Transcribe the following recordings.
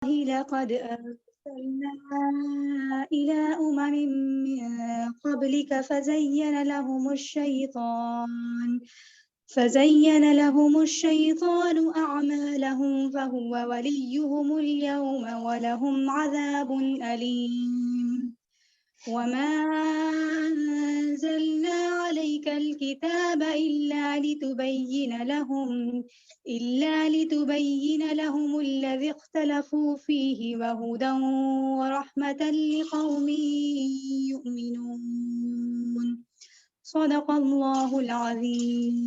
لقد أرسلنا إلى أمم من قبلك فزين لهم الشيطان أعمالهم فهو وليهم اليوم ولهم عذاب أليم وما أنزلنا عليك الكتاب إلا لتبين لهم الذي اختلفوا فيه وهدى ورحمة لقوم يؤمنون صدق الله العظيم.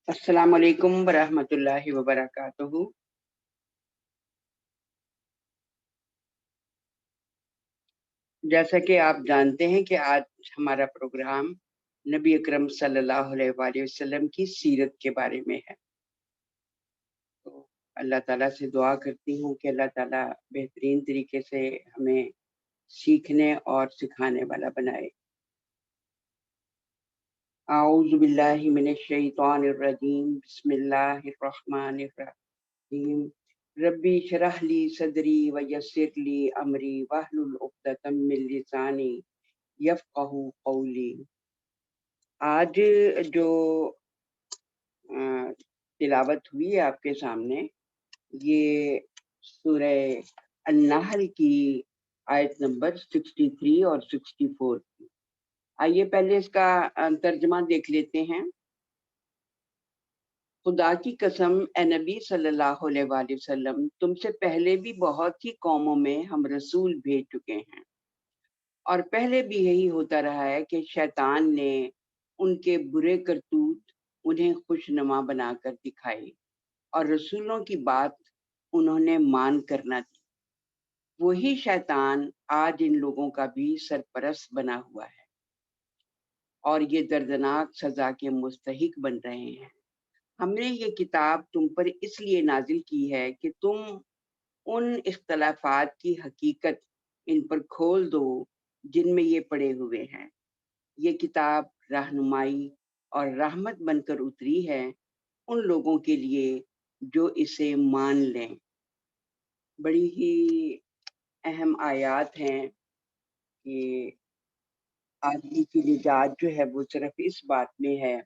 السلام علیکم ورحمۃ اللہ وبرکاتہ۔ جیسا کہ آپ جانتے ہیں کہ آج ہمارا پروگرام نبی اکرم صلی اللہ علیہ وآلہ وسلم کی سیرت کے بارے میں ہے۔ تو اللہ تعالیٰ سے دعا کرتی ہوں کہ اللہ تعالیٰ بہترین طریقے سے ہمیں سیکھنے اور سکھانے والا بنائے۔ اعوذ باللہ من الشیطان الرجیم، بسم اللہ الرحمن الرحیم۔ ربی شرح لی صدری ویسر لی امری واحلل عقدۃ من لسانی یفقہوا قولی۔ آج جو تلاوت ہوئی ہے آپ کے سامنے، یہ سورہ النحل کی آیت نمبر 63 اور 64 کی۔ آئیے پہلے اس کا ترجمہ دیکھ لیتے ہیں۔ خدا کی قسم اے نبی صلی اللہ علیہ وآلہ وسلم، تم سے پہلے بھی بہت ہی قوموں میں ہم رسول بھیج چکے ہیں، اور پہلے بھی یہی ہوتا رہا ہے کہ شیطان نے ان کے برے کرتوت انہیں خوشنما بنا کر دکھائے اور رسولوں کی بات انہوں نے مان کر نہ دی۔ وہی شیطان آج ان لوگوں کا بھی سرپرست بنا ہوا ہے اور یہ دردناک سزا کے مستحق بن رہے ہیں۔ ہم نے یہ کتاب تم پر اس لیے نازل کی ہے کہ تم ان اختلافات کی حقیقت ان پر کھول دو جن میں یہ پڑے ہوئے ہیں۔ یہ کتاب رہنمائی اور رحمت بن کر اتری ہے ان لوگوں کے لیے جو اسے مان لیں۔ بڑی ہی اہم آیات ہیں کہ آدمی کی نجات جو ہے وہ صرف اس بات میں ہے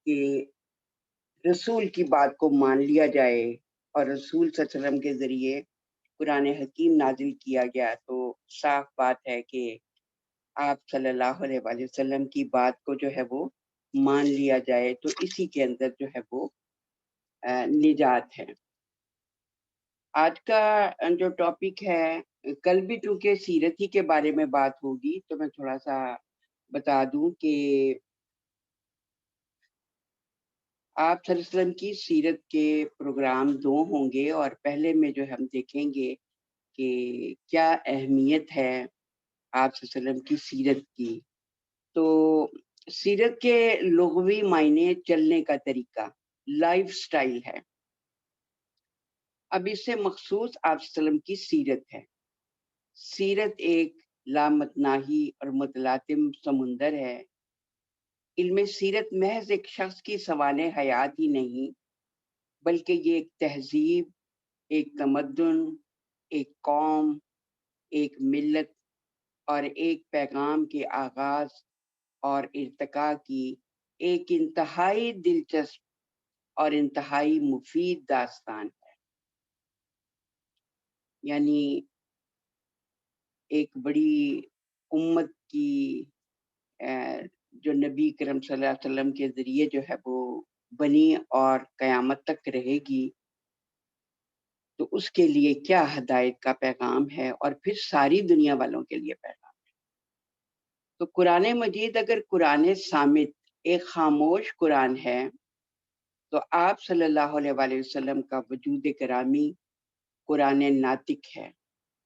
کہ رسول کی بات کو مان لیا جائے، اور رسول صلی اللہ علیہ وسلم کے ذریعے قرآن حکیم نازل کیا گیا، تو صاف بات ہے کہ آپ صلی اللہ علیہ وآلہ وسلم کی بات کو جو ہے وہ مان لیا جائے، تو اسی کے اندر جو ہے وہ نجات ہے۔ آج کا جو ٹاپک ہے، کل بھی چونکہ سیرت ہی کے بارے میں بات ہوگی، تو میں تھوڑا سا بتا دوں کہ آپ صلی اللہ علیہ وسلم کی سیرت کے پروگرام 2 ہوں گے، اور پہلے میں جو ہم دیکھیں گے کہ کیا اہمیت ہے آپ صلی اللہ علیہ وسلم کی سیرت کی۔ تو سیرت کے لغوی معنی چلنے کا طریقہ، لائف سٹائل ہے۔ اب اس سے مخصوص آپ صلی اللہ علیہ وسلم کی سیرت ہے۔ سیرت ایک لامتناہی اور متلاطم سمندر ہے۔ علم سیرت محض ایک شخص کی سوانح حیات ہی نہیں، بلکہ یہ ایک تہذیب، ایک تمدن، ایک قوم، ایک ملت اور ایک پیغام کے آغاز اور ارتقاء کی ایک انتہائی دلچسپ اور انتہائی مفید داستان ہے۔ یعنی ایک بڑی امت کی جو نبی کرم صلی اللہ علیہ وسلم کے ذریعے جو ہے وہ بنی اور قیامت تک رہے گی، تو اس کے لیے کیا ہدایت کا پیغام ہے، اور پھر ساری دنیا والوں کے لیے پیغام ہے۔ تو قرآن مجید اگر قرآن صامت، ایک خاموش قرآن ہے، تو آپ صلی اللہ علیہ وآلہ وسلم کا وجود کرامی قرآن ناطق ہے،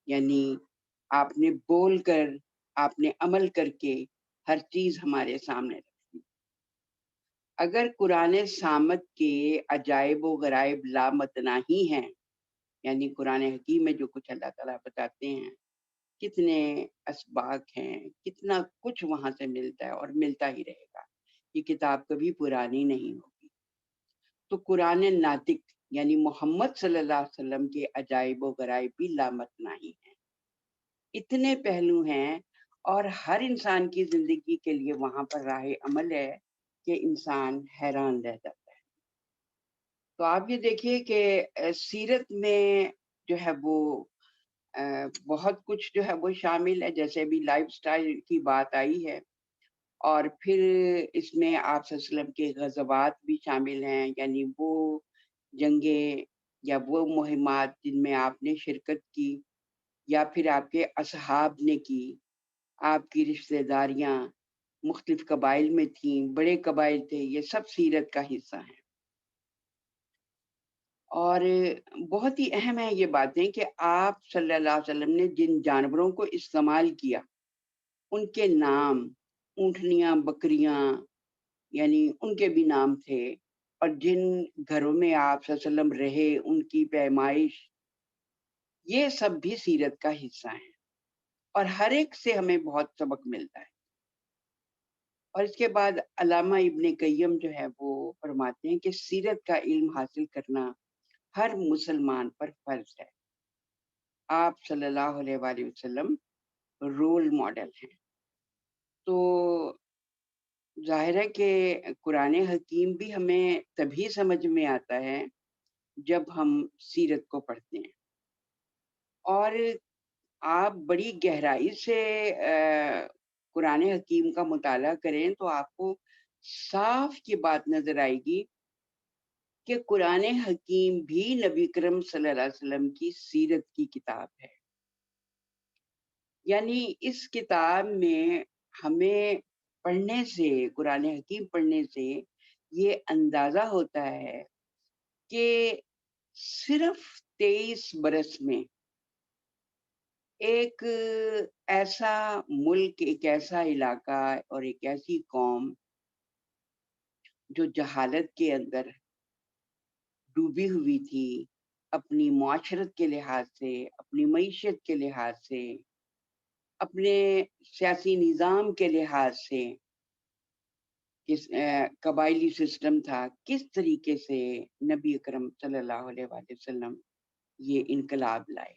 یعنی آپ نے بول کر، آپ نے عمل کر کے ہر چیز ہمارے سامنے رکھی۔ اگر قرآن صامت کے عجائب و غرائب لامتناہی ہیں، یعنی قرآن حکیم میں جو کچھ اللہ تعالیٰ بتاتے ہیں، کتنے اسباق ہیں، کتنا کچھ وہاں سے ملتا ہے اور ملتا ہی رہے گا، یہ کتاب کبھی پرانی نہیں ہوگی۔ تو قرآن ناطق یعنی محمد صلی اللہ علیہ وسلم کے عجائب و غرائب بھی لامتناہی ہیں. اتنے پہلو ہیں اور ہر انسان کی زندگی کے لیے وہاں پر راہ عمل ہے کہ انسان حیران رہ جاتا ہے. تو آپ یہ دیکھیے کہ سیرت میں جو ہے وہ بہت کچھ جو ہے وہ شامل ہے، جیسے بھی لائف سٹائل کی بات آئی ہے، اور پھر اس میں آپ صلی اللہ علیہ وسلم کے غزوات بھی شامل ہیں، یعنی وہ جنگیں یا وہ مہمات جن میں آپ نے شرکت کی یا پھر آپ کے اصحاب نے کی. آپ کی رشتہ داریاں مختلف قبائل میں تھیں، بڑے قبائل تھے، یہ سب سیرت کا حصہ ہیں. اور بہت ہی اہم ہے یہ باتیں کہ آپ صلی اللہ علیہ وسلم نے جن جانوروں کو استعمال کیا ان کے نام، اونٹنیاں، بکریاں، یعنی ان کے بھی نام تھے، اور جن گھروں میں آپ صلی اللہ علیہ وسلم رہے ان کی پیمائش، یہ سب بھی سیرت کا حصہ ہیں اور ہر ایک سے ہمیں بہت سبق ملتا ہے. اور اس کے بعد علامہ ابن قیم جو ہے وہ فرماتے ہیں کہ سیرت کا علم حاصل کرنا ہر مسلمان پر فرض ہے. آپ صلی اللہ علیہ وآلہ وسلم رول ماڈل ہیں. تو ظاہر ہے کہ قرآن حکیم بھی ہمیں تبھی سمجھ میں آتا ہے جب ہم سیرت کو پڑھتے ہیں، اور آپ بڑی گہرائی سے قرآن حکیم کا مطالعہ کریں تو آپ کو صاف یہ بات نظر آئے گی کہ قرآن حکیم بھی نبی کرم صلی اللہ علیہ وسلم کی سیرت کی کتاب ہے. یعنی اس کتاب میں ہمیں پڑھنے سے، قرآن حکیم پڑھنے سے یہ اندازہ ہوتا ہے کہ صرف 23 برس میں ایک ایسا ملک، ایک ایسا علاقہ اور ایک ایسی قوم جو جہالت کے اندر ڈوبی ہوئی تھی، اپنی معاشرت کے لحاظ سے، اپنی معیشت کے لحاظ سے، اپنے سیاسی نظام کے لحاظ سے، کس قبائلی سسٹم تھا، کس طریقے سے نبی اکرم صلی اللہ علیہ وآلہ وسلم یہ انقلاب لائے.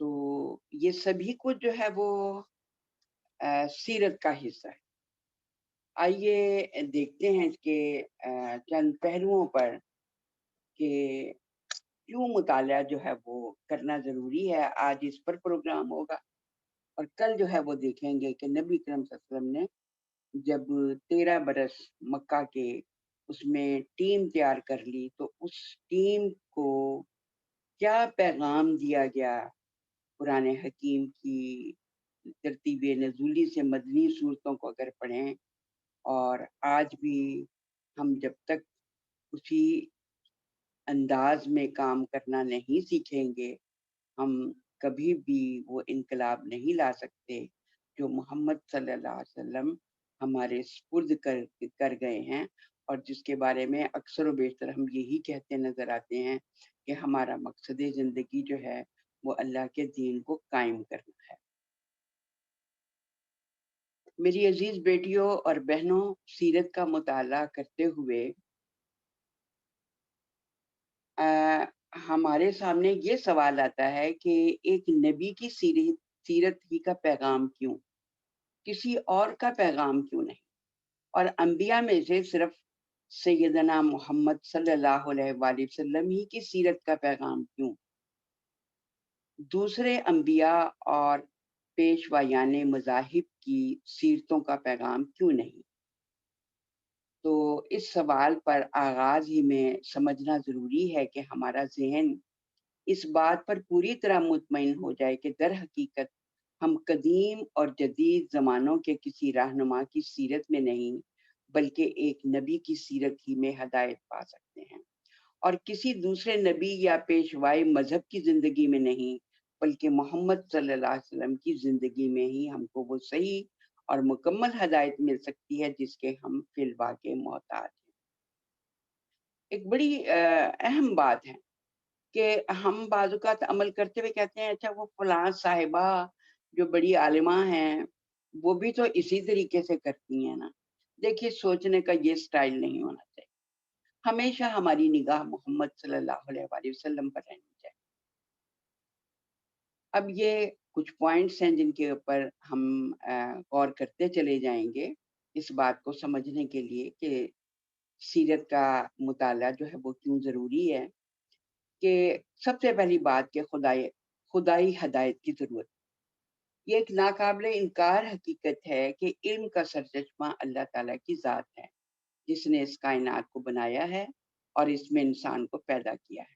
تو یہ سبھی کچھ جو ہے وہ سیرت کا حصہ ہے. آئیے دیکھتے ہیں کہ چند پہلوؤں پر کہ کیوں مطالعہ جو ہے وہ کرنا ضروری ہے. آج اس پر پروگرام ہوگا اور کل جو ہے وہ دیکھیں گے کہ نبی کرم صلی اللہ علیہ وسلم نے جب 13 برس مکہ کے اس میں ٹیم تیار کر لی تو اس ٹیم کو کیا پیغام دیا گیا. قرآن حکیم کی ترتیب نزولی سے مدنی صورتوں کو اگر پڑھیں، اور آج بھی ہم جب تک اسی انداز میں کام کرنا نہیں سیکھیں گے، ہم کبھی بھی وہ انقلاب نہیں لا سکتے جو محمد صلی اللہ علیہ وسلم ہمارے سپرد کر گئے ہیں، اور جس کے بارے میں اکثر و بیشتر ہم یہی کہتے نظر آتے ہیں کہ ہمارا مقصد زندگی جو ہے وہ اللہ کے دین کو قائم کرنا ہے. میری عزیز بیٹیوں اور بہنوں، سیرت کا مطالعہ کرتے ہوئے ہمارے سامنے یہ سوال آتا ہے کہ ایک نبی کی سیرت ہی کا پیغام کیوں، کسی اور کا پیغام کیوں نہیں، اور انبیاء میں سے صرف سیدنا محمد صلی اللہ علیہ وآلہ وسلم ہی کی سیرت کا پیغام کیوں، دوسرے انبیاء اور پیشوایان مذاہب کی سیرتوں کا پیغام کیوں نہیں. تو اس سوال پر آغاز ہی میں سمجھنا ضروری ہے کہ ہمارا ذہن اس بات پر پوری طرح مطمئن ہو جائے کہ در حقیقت ہم قدیم اور جدید زمانوں کے کسی رہنما کی سیرت میں نہیں بلکہ ایک نبی کی سیرت ہی میں ہدایت پا سکتے ہیں، اور کسی دوسرے نبی یا پیشوائے مذہب کی زندگی میں نہیں بلکہ محمد صلی اللہ علیہ وسلم کی زندگی میں ہی ہم کو وہ صحیح اور مکمل ہدایت مل سکتی ہے جس کے ہم فی الواقع محتاج ہیں. ایک بڑی اہم بات ہے کہ ہم بعض اوقات عمل کرتے ہوئے کہتے ہیں اچھا وہ فلاں صاحبہ جو بڑی عالمہ ہیں وہ بھی تو اسی طریقے سے کرتی ہیں نا. دیکھیے سوچنے کا یہ سٹائل نہیں ہونا چاہیے. ہمیشہ ہماری نگاہ محمد صلی اللہ علیہ وآلہ وسلم پر رہنی چاہیے۔ اب یہ کچھ پوائنٹس ہیں جن کے اوپر ہم غور کرتے چلے جائیں گے اس بات کو سمجھنے کے لیے کہ سیرت کا مطالعہ جو ہے وہ کیوں ضروری ہے۔ کہ سب سے پہلی بات کہ خدائی ہدایت کی ضرورت، یہ ایک ناقابل انکار حقیقت ہے کہ علم کا سرچشمہ اللہ تعالیٰ کی ذات ہے، جس نے اس کائنات کو بنایا ہے اور اس میں انسان کو پیدا کیا ہے۔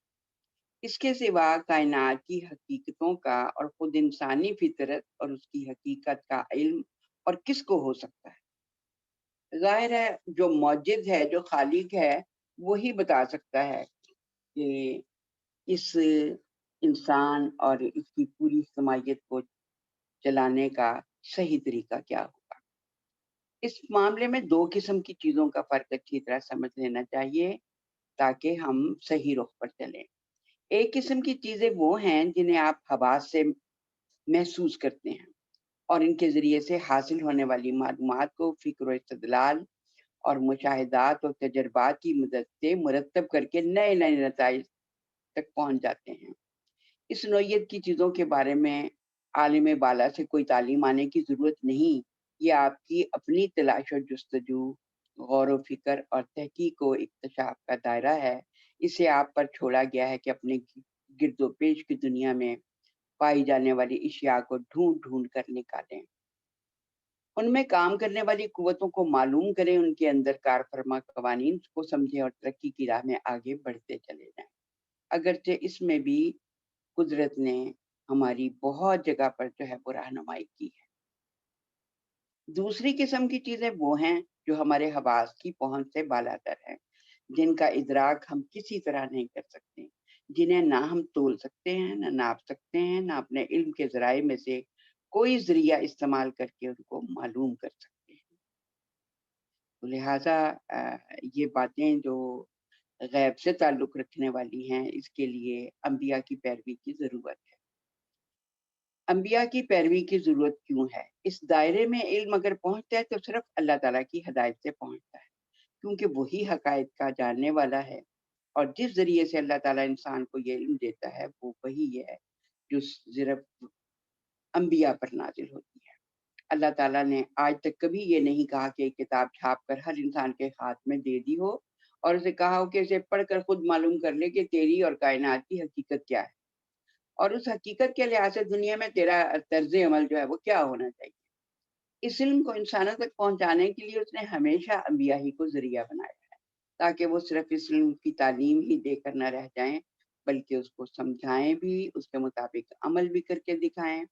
اس کے سوا کائنات کی حقیقتوں کا اور خود انسانی فطرت اور اس کی حقیقت کا علم اور کس کو ہو سکتا ہے؟ ظاہر ہے جو موجد ہے، جو خالق ہے، وہی بتا سکتا ہے کہ اس انسان اور اس کی پوری اجتماعیت کو چلانے کا صحیح طریقہ کیا ہوگا۔ اس معاملے میں دو قسم کی چیزوں کا فرق اچھی طرح سمجھ لینا چاہیے تاکہ ہم صحیح رخ پر چلیں۔ ایک قسم کی چیزیں وہ ہیں جنہیں آپ حواس سے محسوس کرتے ہیں اور ان کے ذریعے سے حاصل ہونے والی معلومات کو فکر و استدلال اور مشاہدات اور تجربات کی مدد سے مرتب کر کے نئے نئے نتائج تک پہنچ جاتے ہیں۔ اس نوعیت کی چیزوں کے بارے میں عالم بالا سے کوئی تعلیم آنے کی ضرورت نہیں، یہ آپ کی اپنی تلاش و جستجو، غور و فکر اور تحقیق و اکتشاف کا دائرہ ہے۔ اسے آپ پر چھوڑا گیا ہے کہ اپنے گرد و پیش کی دنیا میں پائی جانے والی اشیاء کو ڈھونڈ ڈھونڈ کر نکالیں، ان میں کام کرنے والی قوتوں کو معلوم کریں، ان کے اندر کار فرما قوانین کو سمجھیں اور ترقی کی راہ میں آگے بڑھتے چلے جائیں۔ اگرچہ اس میں بھی قدرت نے ہماری بہت جگہ پر جو ہے وہ رہنمائی کی ہے۔ دوسری قسم کی چیزیں وہ ہیں جو ہمارے حواس کی پہنچ سے بالاتر ہیں، جن کا ادراک ہم کسی طرح نہیں کر سکتے، جنہیں نہ ہم تول سکتے ہیں، نہ ناپ سکتے ہیں، نہ اپنے علم کے ذرائع میں سے کوئی ذریعہ استعمال کر کے ان کو معلوم کر سکتے ہیں۔ تو لہٰذا یہ باتیں جو غیب سے تعلق رکھنے والی ہیں، اس کے لیے انبیاء کی پیروی کی ضرورت ہے۔ انبیاء کی پیروی کی ضرورت کیوں ہے؟ اس دائرے میں علم اگر پہنچتا ہے تو صرف اللہ تعالیٰ کی ہدایت سے پہنچتا ہے، کیونکہ وہی حقائق کا جاننے والا ہے، اور جس ذریعے سے اللہ تعالیٰ انسان کو یہ علم دیتا ہے وہ وہی ہے جو صرف انبیاء پر نازل ہوتی ہے۔ اللہ تعالیٰ نے آج تک کبھی یہ نہیں کہا کہ ایک کتاب چھاپ کر ہر انسان کے ہاتھ میں دے دی ہو اور اسے کہا ہو کہ اسے پڑھ کر خود معلوم کر لے کہ تیری اور کائنات کی حقیقت کیا ہے، اور اس حقیقت کے لحاظ سے دنیا میں تیرا طرز عمل جو ہے وہ کیا ہونا چاہیے۔ اس علم کو انسانوں تک پہنچانے کے لیے اس نے ہمیشہ انبیاء ہی کو ذریعہ بنایا ہے، تاکہ وہ صرف اس علم کی تعلیم ہی دے کر نہ رہ جائیں بلکہ اس کو سمجھائیں بھی، اس کے مطابق عمل بھی کر کے دکھائیں،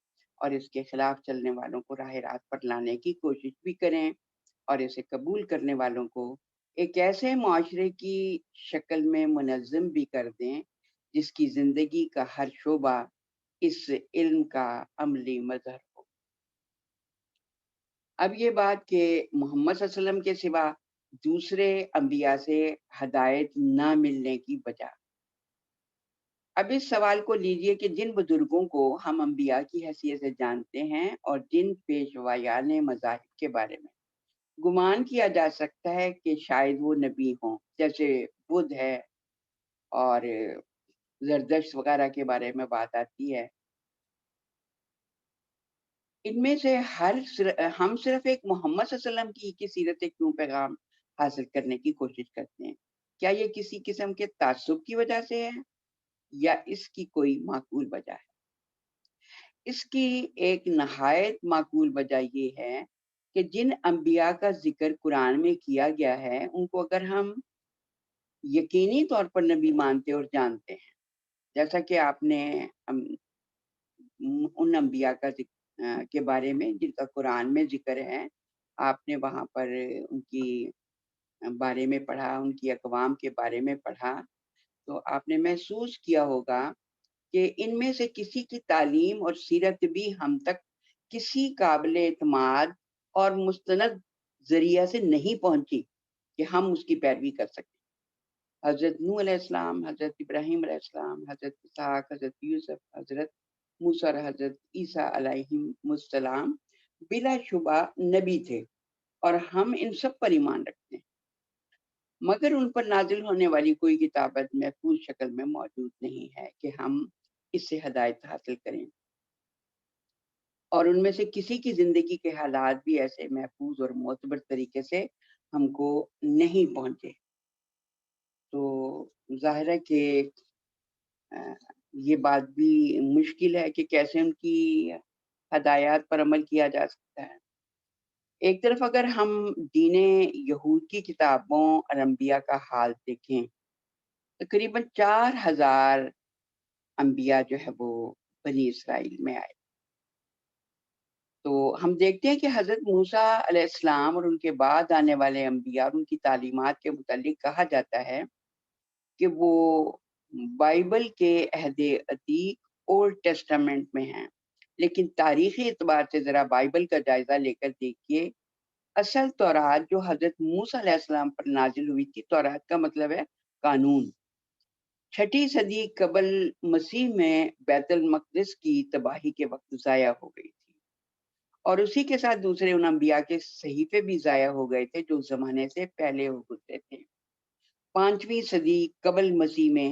اور اس کے خلاف چلنے والوں کو راہ راست پر لانے کی کوشش بھی کریں، اور اسے قبول کرنے والوں کو ایک ایسے معاشرے کی شکل میں منظم بھی کر دیں جس کی زندگی کا ہر شعبہ اس علم کا عملی مظہر ہو۔ اب یہ بات کہ محمد صلی اللہ علیہ وسلم کے سوا دوسرے انبیاء سے ہدایت نہ ملنے کی وجہ، اب اس سوال کو لیجئے کہ جن بزرگوں کو ہم انبیاء کی حیثیت سے جانتے ہیں اور جن پیشوایان مذاہب کے بارے میں گمان کیا جا سکتا ہے کہ شاید وہ نبی ہوں، جیسے بدھ ہے اور زردشت وغیرہ کے بارے میں بات آتی ہے، ان میں سے ہم صرف ایک محمد صلی اللہ علیہ وسلم کی سیرت کیوں پیغام حاصل کرنے کی کوشش کرتے ہیں؟ کیا یہ کسی قسم کے تعصب کی وجہ سے ہے یا اس کی کوئی معقول وجہ ہے؟ اس کی ایک نہایت معقول وجہ یہ ہے کہ جن انبیاء کا ذکر قرآن میں کیا گیا ہے ان کو اگر ہم یقینی طور پر نبی مانتے اور جانتے ہیں، جیسا کہ آپ نے ان انبیاء کے بارے میں جن کا قرآن میں ذکر ہے، آپ نے وہاں پر ان کی بارے میں پڑھا، ان کی اقوام کے بارے میں پڑھا، تو آپ نے محسوس کیا ہوگا کہ ان میں سے کسی کی تعلیم اور سیرت بھی ہم تک کسی قابل اعتماد اور مستند ذریعہ سے نہیں پہنچی کہ ہم اس کی پیروی کر سکیں۔ حضرت نوح علیہ السلام، حضرت ابراہیم علیہ السلام، حضرت اسحاق، حضرت یوسف، حضرت موسیٰ اور حضرت عیسیٰ علیہ السلام بلا شبہ نبی تھے، اور ہم ان سب پر ایمان رکھتے ہیں۔ مگر ان پر نازل ہونے والی کوئی کتابت محفوظ شکل میں موجود نہیں ہے کہ ہم اس سے ہدایت حاصل کریں، اور ان میں سے کسی کی زندگی کے حالات بھی ایسے محفوظ اور معتبر طریقے سے ہم کو نہیں پہنچے۔ تو ظاہر ہے کہ یہ بات بھی مشکل ہے کہ کیسے ان کی ہدایات پر عمل کیا جا سکتا ہے۔ ایک طرف اگر ہم دین یہود کی کتابوں اور انبیاء کا حال دیکھیں، تقریباً 4000 انبیاء جو ہے وہ بنی اسرائیل میں آئے۔ تو ہم دیکھتے ہیں کہ حضرت موسیٰ علیہ السلام اور ان کے بعد آنے والے انبیاء اور ان کی تعلیمات کے متعلق کہا جاتا ہے کہ وہ بائبل کے عہد عتیق اولڈ ٹیسٹامنٹ میں ہیں، لیکن تاریخی اعتبار سے ذرا بائبل کا جائزہ لے کر دیکھیے، اصل تورات جو حضرت موسیٰ علیہ السلام پر نازل ہوئی تھی، تورات کا مطلب ہے قانون، 6 صدی قبل مسیح میں بیت المقدس کی تباہی کے وقت ضائع ہو گئی تھی، اور اسی کے ساتھ دوسرے ان انبیاء کے صحیفے بھی ضائع ہو گئے تھے جو زمانے سے پہلے ہو گزرے تھے۔ 5ویں صدی قبل مسیح میں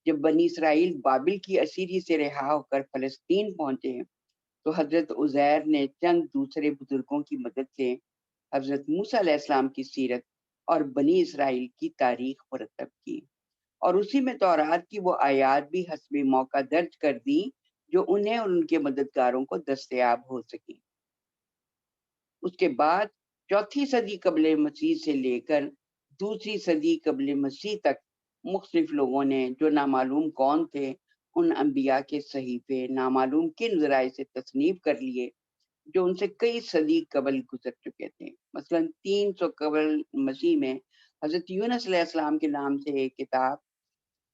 جب بنی اسرائیل بابل کی اسیری سے رہا ہو کر فلسطین پہنچے تو حضرت عزیر نے چند دوسرے بزرگوں کی مدد سے حضرت موسیٰ علیہ السلام کی سیرت اور بنی اسرائیل کی تاریخ مرتب کی، اور اسی میں تورات کی وہ آیات بھی حسب موقع درج کر دی جو انہیں اور ان کے مددگاروں کو دستیاب ہو سکی۔ اس کے بعد 4 صدی قبل مسیح سے لے کر 2 صدی قبل مسیح تک مختلف لوگوں نے جو نامعلوم کون تھے ان انبیاء کے صحیفے نامعلوم کن ذرائع سے تصنیف کر لیے جو ان سے کئی صدی قبل گزر چکے تھے۔ مثلا 300 قبل مسیح میں حضرت یونس علیہ السلام کے نام سے ایک کتاب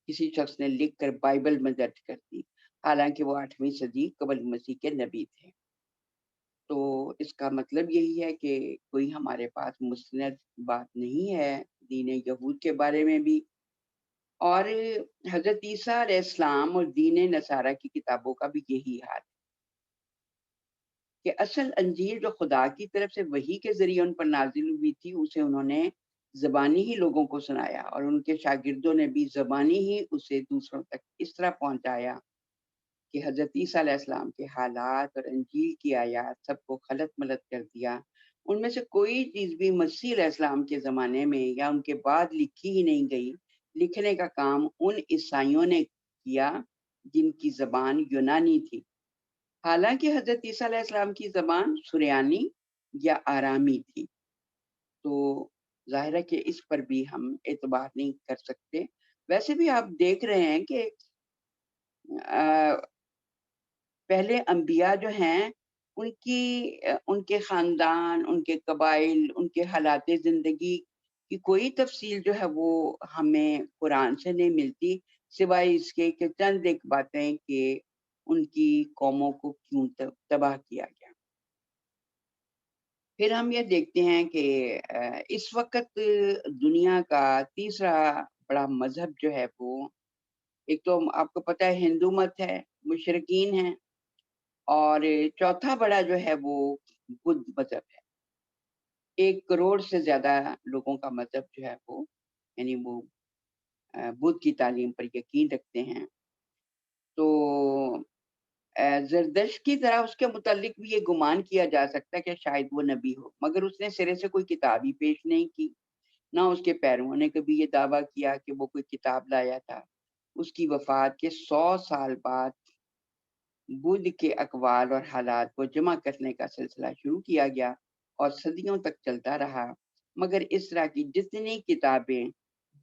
کسی شخص نے لکھ کر بائبل میں درج کر دی، حالانکہ وہ 8ویں صدی قبل مسیح کے نبی تھے۔ تو اس کا مطلب یہی ہے کہ کوئی ہمارے پاس مستند بات نہیں ہے دین یہود کے بارے میں بھی، اور حضرت عیسیٰ علیہ السلام اور دین نصارہ کی کتابوں کا بھی یہی حال ہے کہ اصل انجیل جو خدا کی طرف سے وحی کے ذریعے ان پر نازل ہوئی تھی اسے انہوں نے زبانی ہی لوگوں کو سنایا، اور ان کے شاگردوں نے بھی زبانی ہی اسے دوسروں تک اس طرح پہنچایا کہ حضرت عیسیٰ علیہ السلام کے حالات اور انجیل کی آیات سب کو خلط ملط کر دیا۔ ان میں سے کوئی چیز بھی مسیح علیہ السلام کے زمانے میں یا ان کے بعد لکھی ہی نہیں گئی۔ لکھنے کا کام ان عیسائیوں نے کیا جن کی زبان یونانی تھی، حالانکہ حضرت عیسیٰ علیہ السلام کی زبان سریانی یا آرامی تھی۔ تو ظاہر ہے کہ اس پر بھی ہم اعتبار نہیں کر سکتے۔ ویسے بھی آپ دیکھ رہے ہیں کہ پہلے انبیاء جو ہیں ان کے خاندان، ان کے قبائل، ان کے حالات زندگی کی کوئی تفصیل جو ہے وہ ہمیں قرآن سے نہیں ملتی، سوائے اس کے کہ چند ایک باتیں کہ ان کی قوموں کو کیوں تباہ کیا گیا۔ پھر ہم یہ دیکھتے ہیں کہ اس وقت دنیا کا تیسرا بڑا مذہب جو ہے وہ، ایک تو آپ کو پتہ ہے ہندو مت ہے، مشرکین ہیں، اور چوتھا بڑا جو ہے وہ بدھ مذہب ہے۔ 1 کروڑ سے زیادہ لوگوں کا مذہب جو ہے وہ، یعنی وہ بدھ کی تعلیم پر یقین رکھتے ہیں۔ تو زردشت کی طرح اس کے متعلق بھی یہ گمان کیا جا سکتا ہے کہ شاید وہ نبی ہو، مگر اس نے سرے سے کوئی کتاب ہی پیش نہیں کی، نہ اس کے پیرووں نے کبھی یہ دعویٰ کیا کہ وہ کوئی کتاب لایا تھا۔ اس کی وفات کے 100 سال بعد بدھ کے اقوال اور حالات کو جمع کرنے کا سلسلہ شروع کیا گیا اور صدیوں تک چلتا رہا، مگر اس طرح کی جتنی کتابیں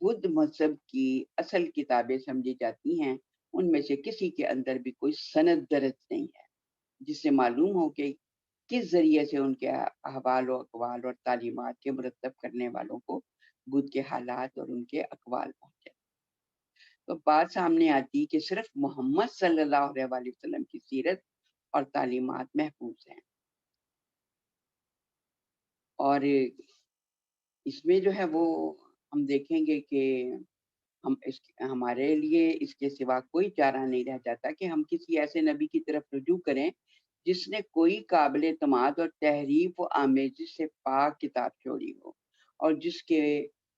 بدھ مذہب کی اصل کتابیں سمجھی جاتی ہیں ان میں سے کسی کے اندر بھی کوئی سند درج نہیں ہے جس سے معلوم ہو کہ کس ذریعے سے ان کے احوال و اقوال اور تعلیمات کے مرتب کرنے والوں کو بدھ کے حالات اور ان کے اقوال پہنچے۔ تو بات سامنے آتی کہ صرف محمد صلی اللہ علیہ وآلہ وسلم کی سیرت اور تعلیمات محفوظ ہیں، اور اس میں جو ہے وہ ہم دیکھیں گے کہ ہمارے لیے اس کے سوا کوئی چارہ نہیں رہ جاتا کہ ہم کسی ایسے نبی کی طرف رجوع کریں جس نے کوئی قابل اعتماد اور تحریف و آمیزش سے پاک کتاب چھوڑی ہو، اور جس کے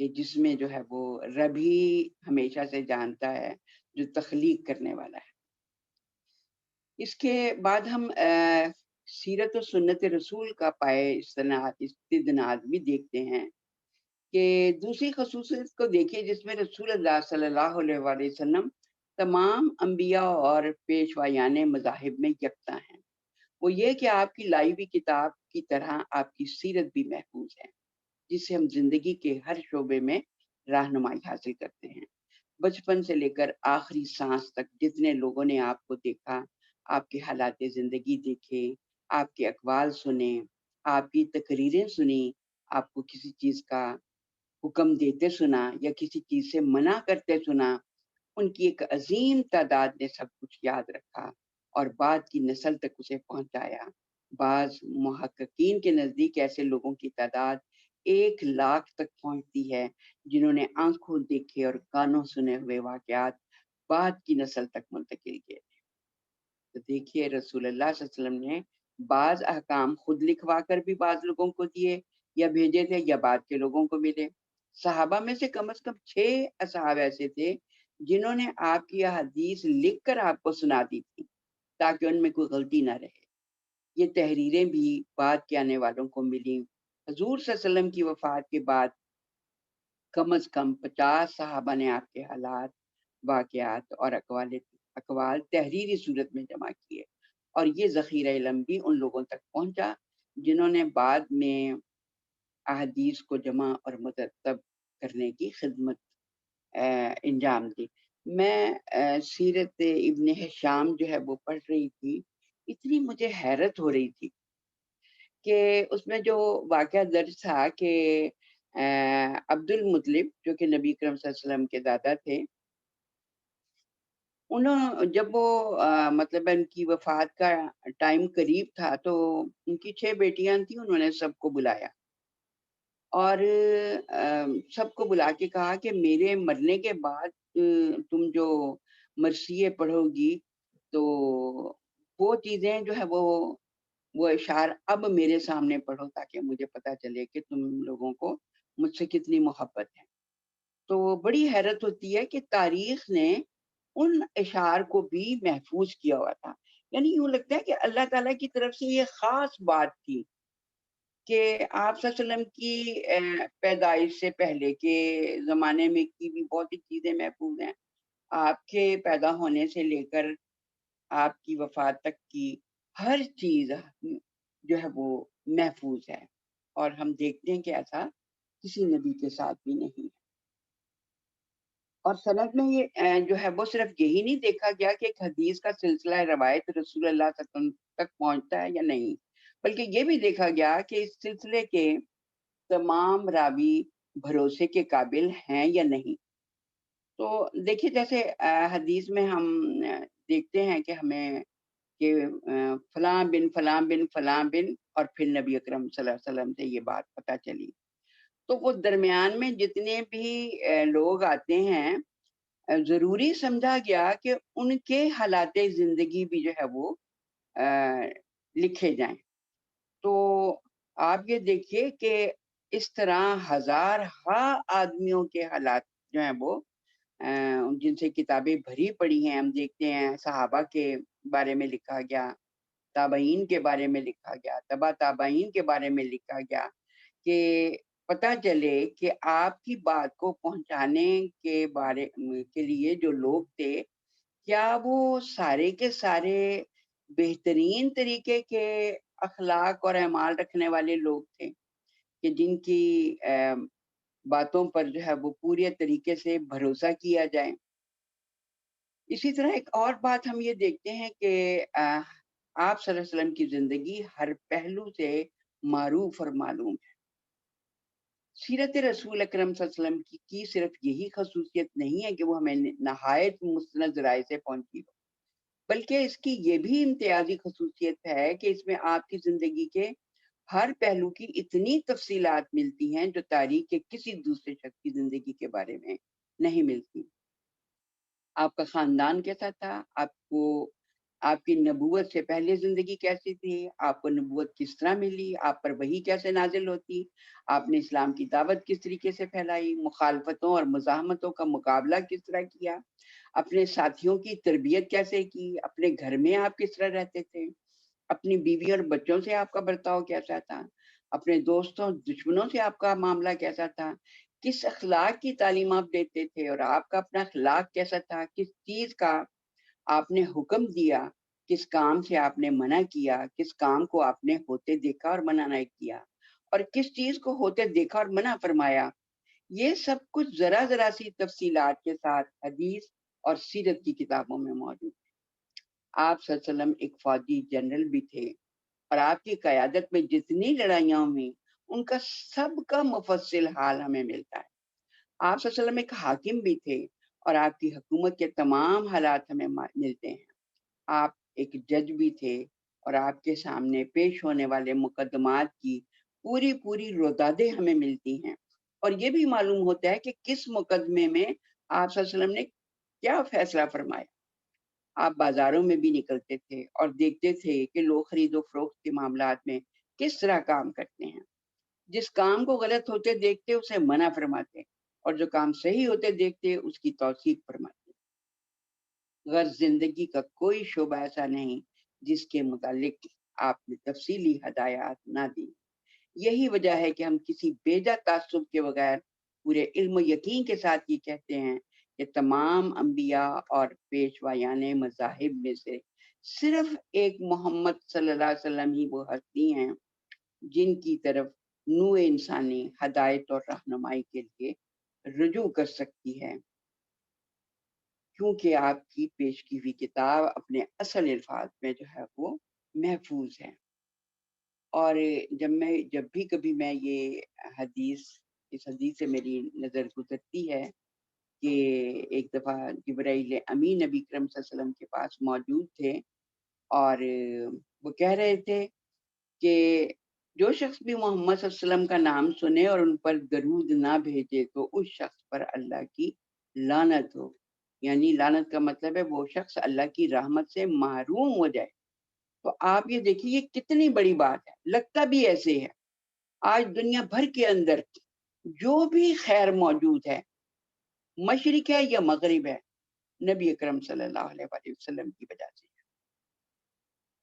کہ جس میں جو ہے وہ رب ہی ہمیشہ سے جانتا ہے، جو تخلیق کرنے والا ہے۔ اس کے بعد ہم سیرت و سنت رسول کا پائے استدناد بھی دیکھتے ہیں کہ دوسری خصوصیت کو دیکھیے جس میں رسول اللہ صلی اللہ علیہ وآلہ وسلم تمام انبیاء اور پیشوایان مذاہب میں یکساں ہیں۔ وہ یہ کہ آپ کی لائی ہوئی کتاب کی طرح آپ کی سیرت بھی محفوظ ہے، جس سے ہم زندگی کے ہر شعبے میں رہنمائی حاصل کرتے ہیں۔ بچپن سے لے کر آخری سانس تک جتنے لوگوں نے آپ کو دیکھا، آپ کے حالات زندگی دیکھے، آپ کے اقوال سنے، آپ کی تقریریں سنی، آپ کو کسی چیز کا حکم دیتے سنا یا کسی چیز سے منع کرتے سنا، ان کی ایک عظیم تعداد نے سب کچھ یاد رکھا اور بعد کی نسل تک اسے پہنچایا۔ بعض محققین کے نزدیک ایسے لوگوں کی تعداد 1,00,000 تک پہنچتی ہے جنہوں نے آنکھوں دیکھے اور کانوں سنے ہوئے واقعات بعد کی نسل تک منتقل کیے تھے۔ تو دیکھیے رسول اللہ صلی اللہ علیہ وسلم نے بعض احکام خود لکھوا کر بھی بعض لوگوں کو دیے یا بھیجے تھے یا بعد کے لوگوں کو ملے۔ صحابہ میں سے کم از کم 6 اصحاب ایسے تھے جنہوں نے آپ کی احادیث لکھ کر آپ کو سنا دی تھی تاکہ ان میں کوئی غلطی نہ رہے۔ یہ تحریریں بھی بعد کے آنے والوں کو ملیں۔ حضور صلی اللہ علیہ وسلم کی وفات کے بعد کم از کم 50 صحابہ نے آپ کے حالات، واقعات اور اقوال تحریری صورت میں جمع کیے، اور یہ ذخیرہ علم بھی ان لوگوں تک پہنچا جنہوں نے بعد میں احادیث کو جمع اور مرتب کرنے کی خدمت انجام دی۔ میں سیرت ابن ہشام جو ہے وہ پڑھ رہی تھی، اتنی مجھے حیرت ہو رہی تھی کہ اس میں جو واقعہ درج تھا کہ عبد المطلب جو کہ نبی کرم صلی اللہ علیہ وسلم کے دادا تھے، جب وہ مطلب ان کی وفات کا ٹائم قریب تھا تو ان کی 6 بیٹیاں تھیں، انہوں نے سب کو بلایا اور سب کو بلا کے کہا کہ میرے مرنے کے بعد تم جو مرثیے پڑھو گی تو وہ چیزیں جو ہے وہ اشعار اب میرے سامنے پڑھو تاکہ مجھے پتا چلے کہ تم لوگوں کو مجھ سے کتنی محبت ہے۔ تو بڑی حیرت ہوتی ہے کہ تاریخ نے ان اشعار کو بھی محفوظ کیا ہوا تھا، یعنی یوں لگتا ہے کہ اللہ تعالیٰ کی طرف سے یہ خاص بات تھی کہ آپ صلی اللہ علیہ وسلم کی پیدائش سے پہلے کے زمانے میں کی بھی بہت سی چیزیں محفوظ ہیں، آپ کے پیدا ہونے سے لے کر آپ کی وفات تک کی ہر چیز جو ہے وہ محفوظ ہے، اور ہم دیکھتے ہیں کہ ایسا کسی نبی کے ساتھ بھی نہیں ہے۔ اور سند میں یہ جو ہے وہ صرف یہی نہیں دیکھا گیا کہ ایک حدیث کا سلسلہ روایت رسول اللہ صلی اللہ علیہ وسلم تک پہنچتا ہے یا نہیں، بلکہ یہ بھی دیکھا گیا کہ اس سلسلے کے تمام راوی بھروسے کے قابل ہیں یا نہیں۔ تو دیکھیے جیسے حدیث میں ہم دیکھتے ہیں کہ ہمیں کہ فلاں بن فلاں بن فلاں بن، اور پھر نبی اکرم صلی اللہ علیہ وسلم سے یہ بات پتہ چلی، تو وہ درمیان میں جتنے بھی لوگ آتے ہیں ضروری سمجھا گیا کہ ان کے حالات زندگی بھی جو ہے وہ لکھے جائیں۔ تو آپ یہ دیکھیے کہ اس طرح ہزارہا آدمیوں کے حالات جو ہیں وہ جن سے کتابیں بھری پڑی ہیں، ہم دیکھتے ہیں صحابہ کے بارے میں لکھا گیا، تابعین کے بارے میں لکھا گیا، تبع تابعین کے بارے میں لکھا گیا کہ پتہ چلے کہ آپ کی بات کو پہنچانے کے لیے جو لوگ تھے، کیا وہ سارے کے سارے بہترین طریقے کے اخلاق اور اعمال رکھنے والے لوگ تھے کہ جن کی باتوں پر جو ہے وہ پورے طریقے سے بھروسہ کیا جائے۔ اسی طرح ایک اور بات ہم یہ دیکھتے ہیں کہ آپ صلی اللہ علیہ وسلم کی زندگی ہر پہلو سے معروف اور معلوم ہے۔ سیرت رسول اکرم صلی اللہ علیہ وسلم کی صرف یہی خصوصیت نہیں ہے کہ وہ ہمیں نہایت مستند ذرائع سے پہنچی ہو، بلکہ اس کی یہ بھی امتیازی خصوصیت ہے کہ اس میں آپ کی زندگی کے ہر پہلو کی اتنی تفصیلات ملتی ہیں جو تاریخ کے کسی دوسرے شخص کی زندگی کے بارے میں نہیں ملتی۔ آپ کا خاندان کیسا تھا، آپ کو آپ کی نبوت سے پہلے زندگی کیسی تھی، آپ کو نبوت کس طرح ملی، آپ پر وحی کیسے نازل ہوتی، آپ نے اسلام کی دعوت کس طریقے سے پھیلائی، مخالفتوں اور مزاحمتوں کا مقابلہ کس طرح کیا، اپنے ساتھیوں کی تربیت کیسے کی، اپنے گھر میں آپ کس طرح رہتے تھے، اپنی بیوی اور بچوں سے آپ کا برتاؤ کیسا تھا، اپنے دوستوں دشمنوں سے آپ کا معاملہ کیسا تھا، کس اخلاق کی تعلیم آپ دیتے تھے اور آپ کا اپنا اخلاق کیسا تھا، کس چیز کا آپ نے حکم دیا، کس کام سے آپ نے منع کیا، کس کام کو آپ نے ہوتے دیکھا اور منع نہ کیا، اور کس چیز کو ہوتے دیکھا اور منع فرمایا، یہ سب کچھ ذرا ذرا سی تفصیلات کے ساتھ حدیث اور سیرت کی کتابوں میں موجود ہے۔ آپ صلی اللہ علیہ وسلم ایک فوجی جنرل بھی تھے، اور آپ کی قیادت میں جتنی لڑائیاں ہوئی ان کا سب کا مفصل حال ہمیں ملتا ہے۔ آپ صلی اللہ علیہ وسلم ایک حاکم بھی تھے، اور آپ کی حکومت کے تمام حالات ہمیں ملتے ہیں۔ آپ ایک جج بھی تھے، اور آپ کے سامنے پیش ہونے والے مقدمات کی پوری رودادیں ہمیں ملتی ہیں، اور یہ بھی معلوم ہوتا ہے کہ کس مقدمے میں آپ صلی اللہ علیہ وسلم نے کیا فیصلہ فرمایا۔ آپ بازاروں میں بھی نکلتے تھے اور دیکھتے تھے کہ لوگ خرید و فروخت کے معاملات میں کس طرح کام کرتے ہیں، جس کام کو غلط ہوتے دیکھتے اسے منع فرماتے، اور جو کام صحیح ہوتے دیکھتے اس کی توثیق فرماتے۔ غرض زندگی کا کوئی شعبہ ایسا نہیں جس کے متعلق آپ نے تفصیلی ہدایات نہ دی۔ یہی وجہ ہے کہ ہم کسی بیجا تعصب کے بغیر پورے علم و یقین کے ساتھ یہ کہتے ہیں کہ تمام انبیاء اور پیشوایان مذاہب میں سے صرف ایک محمد صلی اللہ علیہ وسلم ہی وہ ہستی ہیں جن کی طرف نوع انسانی ہدایت اور رہنمائی کے لیے رجوع کر سکتی ہے، کیونکہ آپ کی پیش کی ہوئی کتاب اپنے اصل الفاظ میں جو ہے وہ محفوظ ہے۔ اور جب بھی کبھی میں یہ اس حدیث سے میری نظر گزرتی ہے کہ ایک دفعہ جبرائیل امین نبی کرم صلی اللہ علیہ وسلم کے پاس موجود تھے، اور وہ کہہ رہے تھے کہ جو شخص بھی محمد صلی اللہ علیہ وسلم کا نام سنے اور ان پر درود نہ بھیجے تو اس شخص پر اللہ کی لعنت ہو، یعنی لعنت کا مطلب ہے وہ شخص اللہ کی رحمت سے محروم ہو جائے۔ تو آپ یہ دیکھیے یہ کتنی بڑی بات ہے، لگتا بھی ایسے ہے۔ آج دنیا بھر کے اندر جو بھی خیر موجود ہے، مشرق ہے یا مغرب ہے، نبی اکرم صلی اللہ علیہ وآلہ وسلم کی وجہ سے۔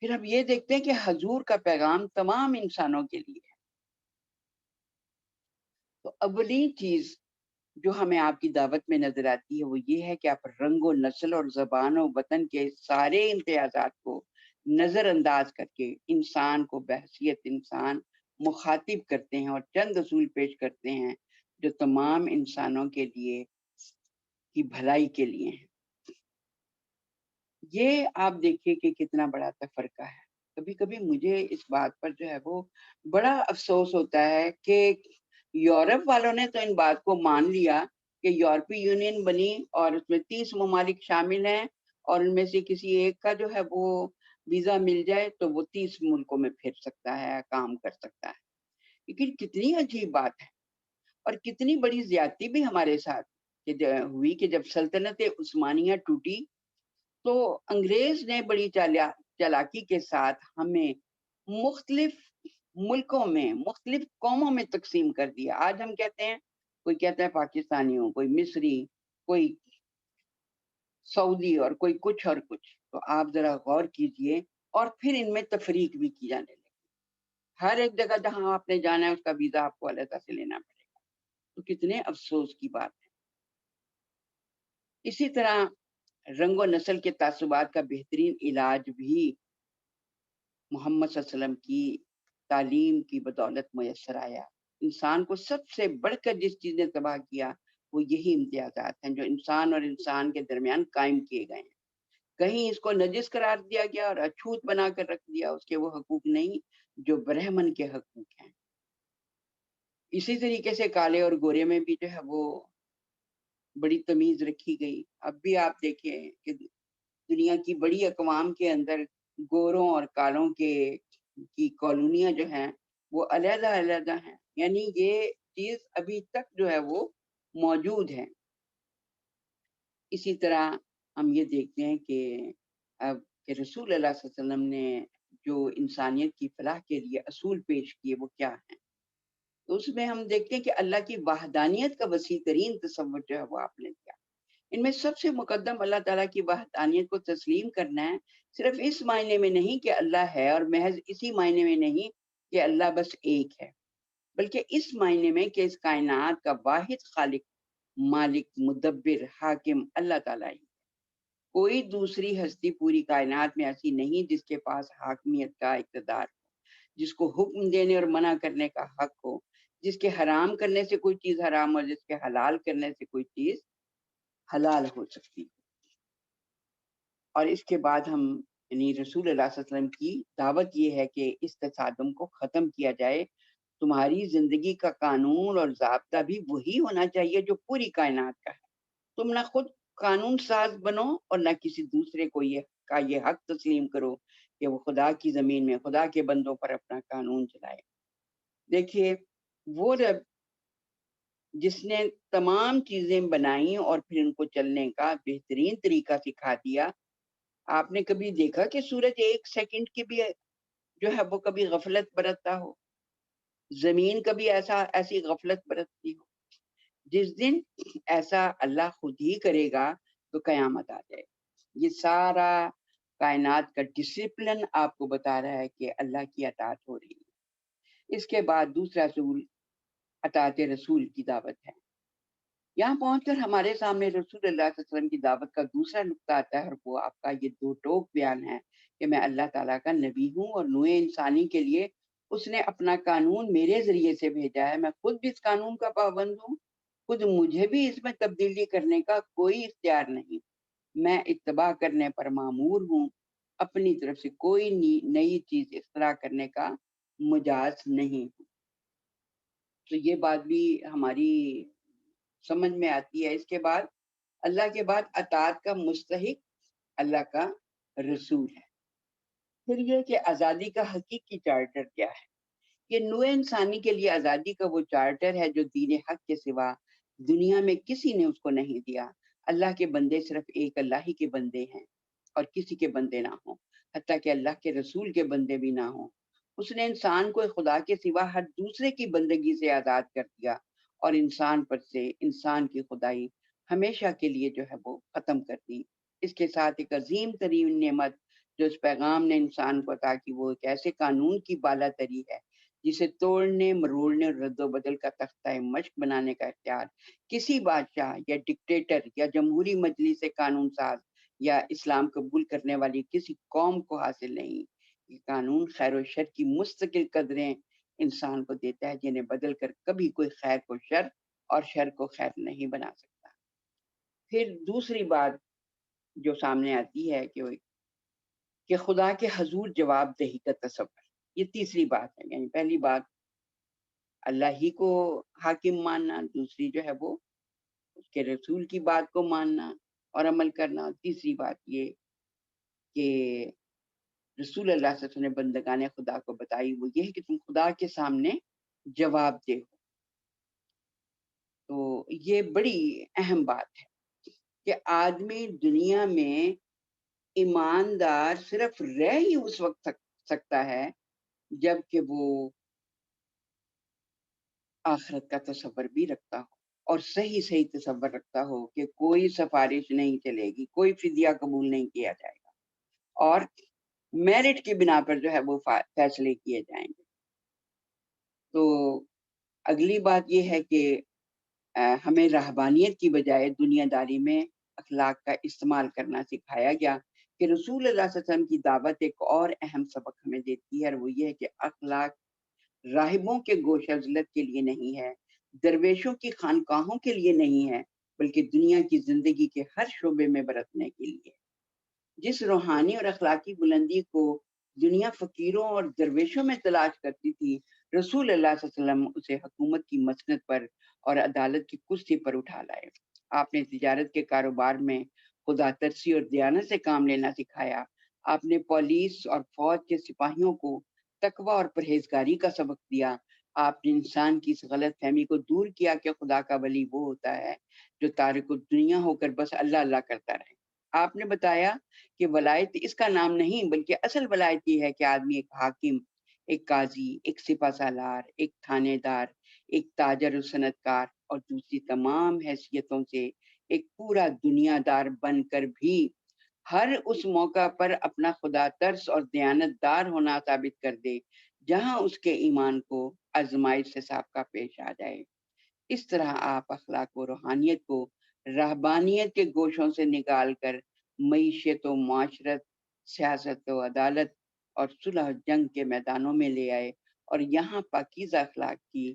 پھر ہم یہ دیکھتے ہیں کہ حضور کا پیغام تمام انسانوں کے لیے ہے۔ تو اولین چیز جو ہمیں آپ کی دعوت میں نظر آتی ہے وہ یہ ہے کہ آپ رنگ و نسل اور زبان و وطن کے سارے امتیازات کو نظر انداز کر کے انسان کو بحیثیت انسان مخاطب کرتے ہیں، اور چند اصول پیش کرتے ہیں جو تمام انسانوں کے لیے کی بھلائی کے لیے ہیں۔ یہ آپ دیکھیے کہ کتنا بڑا تفرقہ ہے۔ کبھی کبھی مجھے اس بات پر جو ہے وہ بڑا افسوس ہوتا ہے کہ یورپ والوں نے تو ان بات کو مان لیا کہ یورپی یونین بنی اور اس میں 30 ممالک شامل ہیں، اور ان میں سے کسی ایک کا جو ہے وہ ویزا مل جائے تو وہ 30 ملکوں میں پھر سکتا ہے، کام کر سکتا ہے۔ لیکن کتنی عجیب بات ہے، اور کتنی بڑی زیادتی بھی ہمارے ساتھ ہوئی کہ جب سلطنت عثمانیہ ٹوٹی تو انگریز نے بڑی چالاکی کے ساتھ ہمیں مختلف ملکوں میں مختلف قوموں میں تقسیم کر دیا۔ آج ہم کہتے ہیں، کوئی کہتا ہے پاکستانیوں، کوئی مصری، کوئی سعودی، اور کوئی کچھ اور کچھ۔ تو آپ ذرا غور کیجئے، اور پھر ان میں تفریق بھی کی جانے لگی۔ ہر ایک جگہ جہاں آپ نے جانا ہے اس کا ویزا آپ کو علیحدہ سے لینا پڑے گا۔ تو کتنے افسوس کی بات ہے۔ اسی طرح رنگ و نسل کے تعصبات کا بہترین علاج بھی محمد صلی اللہ علیہ وسلم کی تعلیم کی بدولت میسر آیا۔ انسان کو سب سے بڑھ کر جس چیز نے تباہ کیا وہ یہی امتیازات ہیں جو انسان اور انسان کے درمیان قائم کیے گئے ہیں۔ کہیں اس کو نجس قرار دیا گیا اور اچھوت بنا کر رکھ دیا، اس کے وہ حقوق نہیں جو برہمن کے حقوق ہیں۔ اسی طریقے سے کالے اور گورے میں بھی جو ہے وہ بڑی تمیز رکھی گئی۔ اب بھی آپ دیکھیں کہ دنیا کی بڑی اقوام کے اندر گوروں اور کالوں کی کالونیاں جو ہیں وہ علیحدہ علیحدہ ہیں، یعنی یہ چیز ابھی تک جو ہے وہ موجود ہے۔ اسی طرح ہم یہ دیکھتے ہیں کہ اب کہ رسول اللہ صلی اللہ علیہ وسلم نے جو انسانیت کی فلاح کے لیے اصول پیش کیے وہ کیا ہیں، تو اس میں ہم دیکھتے ہیں کہ اللہ کی وحدانیت کا وسیع ترین تصور جو ہے وہ آپ نے دیا۔ ان میں سب سے مقدم اللہ تعالیٰ کی وحدانیت کو تسلیم کرنا ہے، صرف اس معنی میں نہیں کہ اللہ ہے، اور محض اسی معنی میں نہیں کہ اللہ بس ایک ہے، بلکہ اس معنی میں کہ اس کائنات کا واحد خالق، مالک، مدبر، حاکم اللہ تعالیٰ ہی۔ کوئی دوسری ہستی پوری کائنات میں ایسی نہیں جس کے پاس حاکمیت کا اقتدار ہو، جس کو حکم دینے اور منع کرنے کا حق ہو، جس کے حرام کرنے سے کوئی چیز حرام اور جس کے حلال کرنے سے کوئی چیز حلال ہو سکتی۔ اور اس کے بعد ہم یعنی رسول اللہ صلی اللہ علیہ وسلم کی دعوت یہ ہے کہ اس تصادم کو ختم کیا جائے۔ تمہاری زندگی کا قانون اور ضابطہ بھی وہی ہونا چاہیے جو پوری کائنات کا ہے۔ تم نہ خود قانون ساز بنو اور نہ کسی دوسرے کو یہ حق تسلیم کرو کہ وہ خدا کی زمین میں خدا کے بندوں پر اپنا قانون چلائے۔ دیکھیے، وہ رب جس نے تمام چیزیں بنائیں اور پھر ان کو چلنے کا بہترین طریقہ سکھا دیا، آپ نے کبھی دیکھا کہ سورج ایک سیکنڈ کی بھی جو ہے وہ کبھی غفلت برتتا ہو؟ زمین کبھی ایسی غفلت برتتی ہو؟ جس دن ایسا اللہ خود ہی کرے گا تو قیامت آ جائے۔ یہ سارا کائنات کا ڈسپلن آپ کو بتا رہا ہے کہ اللہ کی اطاعت ہو رہی ہے۔ اس کے بعد دوسرا اصول اطاعت رسول کی دعوت ہے۔ یہاں پہنچ کر ہمارے سامنے رسول اللہ صلی اللہ علیہ وسلم کی دعوت کا دوسرا نقطہ آتا ہے، اور وہ آپ کا یہ دو ٹوک بیان ہے کہ میں اللہ تعالیٰ کا نبی ہوں اور نوع انسانی کے لیے اس نے اپنا قانون میرے ذریعے سے بھیجا ہے۔ میں خود بھی اس قانون کا پابند ہوں، خود مجھے بھی اس میں تبدیلی کرنے کا کوئی اختیار نہیں، میں اتباع کرنے پر مامور ہوں، اپنی طرف سے کوئی نئی چیز اختراع کرنے کا مجاز نہیں ہوں۔ تو یہ بات بھی ہماری سمجھ میں آتی ہے۔ اس کے بعد اللہ کے بعد اطاعت کا مستحق اللہ کا رسول ہے۔ پھر یہ کہ آزادی کا حقیقی چارٹر کیا ہے۔ یہ نوع انسانی کے لیے آزادی کا وہ چارٹر ہے جو دین حق کے سوا دنیا میں کسی نے اس کو نہیں دیا۔ اللہ کے بندے صرف ایک اللہ ہی کے بندے ہیں اور کسی کے بندے نہ ہوں، حتیٰ کہ اللہ کے رسول کے بندے بھی نہ ہوں۔ اس نے انسان کو خدا کے سوا ہر دوسرے کی بندگی سے آزاد کر دیا اور انسان پر سے انسان کی خدائی ہمیشہ کے لیے جو ہے وہ ختم کر دی۔ اس کے ساتھ ایک عظیم ترین نعمت جو اس پیغام نے انسان کو عطا کی، وہ ایک ایسے قانون کی بالا تری ہے جسے توڑنے، مروڑنے اور رد و بدل کا تختہ مشق بنانے کا اختیار کسی بادشاہ یا ڈکٹیٹر یا جمہوری مجلس سے قانون ساز یا اسلام قبول کرنے والی کسی قوم کو حاصل نہیں۔ یہ قانون خیر و شر کی مستقل قدریں انسان کو دیتا ہے، جنہیں بدل کر کبھی کوئی خیر کو شر اور شر کو خیر نہیں بنا سکتا۔ پھر دوسری بات جو سامنے آتی ہے کہ خدا کے حضور جواب دہی کا تصور، یہ تیسری بات ہے۔ یعنی پہلی بات اللہ ہی کو حاکم ماننا، دوسری جو ہے وہ اس کے رسول کی بات کو ماننا اور عمل کرنا، تیسری بات یہ کہ رسول اللہ صلی اللہ علیہ وسلم نے بندگان خدا کو بتائی، وہ یہ ہے کہ تم خدا کے سامنے جواب دہ ہو۔ تو یہ بڑی اہم بات ہے کہ آدمی دنیا میں ایماندار صرف رہ ہی اس وقت سکتا ہے جب کہ وہ آخرت کا تصور بھی رکھتا ہو اور صحیح تصور رکھتا ہو کہ کوئی سفارش نہیں چلے گی، کوئی فدیہ قبول نہیں کیا جائے گا اور میرٹ کی بنا پر جو ہے وہ فیصلے کیے جائیں گے۔ تو اگلی بات یہ ہے کہ ہمیں رہبانیت کی بجائے دنیا داری میں اخلاق کا استعمال کرنا سکھایا گیا کہ رسول اللہ صلی اللہ علیہ وسلم کی دعوت ایک اور اہم سبق ہمیں دیتی ہے، اور وہ یہ ہے کہ اخلاق راہبوں کے گوش عزلت کے لیے نہیں ہے، درویشوں کی خانقاہوں کے لیے نہیں ہے، بلکہ دنیا کی زندگی کے ہر شعبے میں برتنے کے لیے۔ جس روحانی اور اخلاقی بلندی کو دنیا فقیروں اور درویشوں میں تلاش کرتی تھی، رسول اللہ صلی اللہ علیہ وسلم اسے حکومت کی مسند پر اور عدالت کی کرسی پر اٹھا لائے۔ آپ نے تجارت کے کاروبار میں خدا ترسی اور دیانت سے کام لینا سکھایا۔ آپ نے پولیس اور فوج کے سپاہیوں کو تقوی اور پرہیزگاری کا سبق دیا۔ آپ نے انسان کی اس غلط فہمی کو دور کیا کہ خدا کا ولی وہ ہوتا ہے جو تارک الدنیا ہو کر بس اللہ اللہ کرتا رہے۔ آپ نے بتایا کہ ولایت اس کا نام نہیں بلکہ اصل ولایت یہ ہے کہ آدمی ایک حاکم، ایک قاضی، ایک سپہ سالار، ایک تھانے دار، ایک تاجر و صنعت کار اور دوسری تمام حیثیتوں سے ایک پورا دنیا دار بن کر بھی ہر اس موقع پر اپنا خدا ترس اور دیانت دار ہونا ثابت کر دے جہاں اس کے ایمان کو آزمائش سے سابقہ پیش آ جائے۔ اس طرح آپ اخلاق و روحانیت کو رہبانیت کے گوشوں سے نکال کر معیشت و معاشرت، سیاست و عدالت اور صلح و جنگ کے میدانوں میں لے آئے اور یہاں پاکیزہ اخلاق کی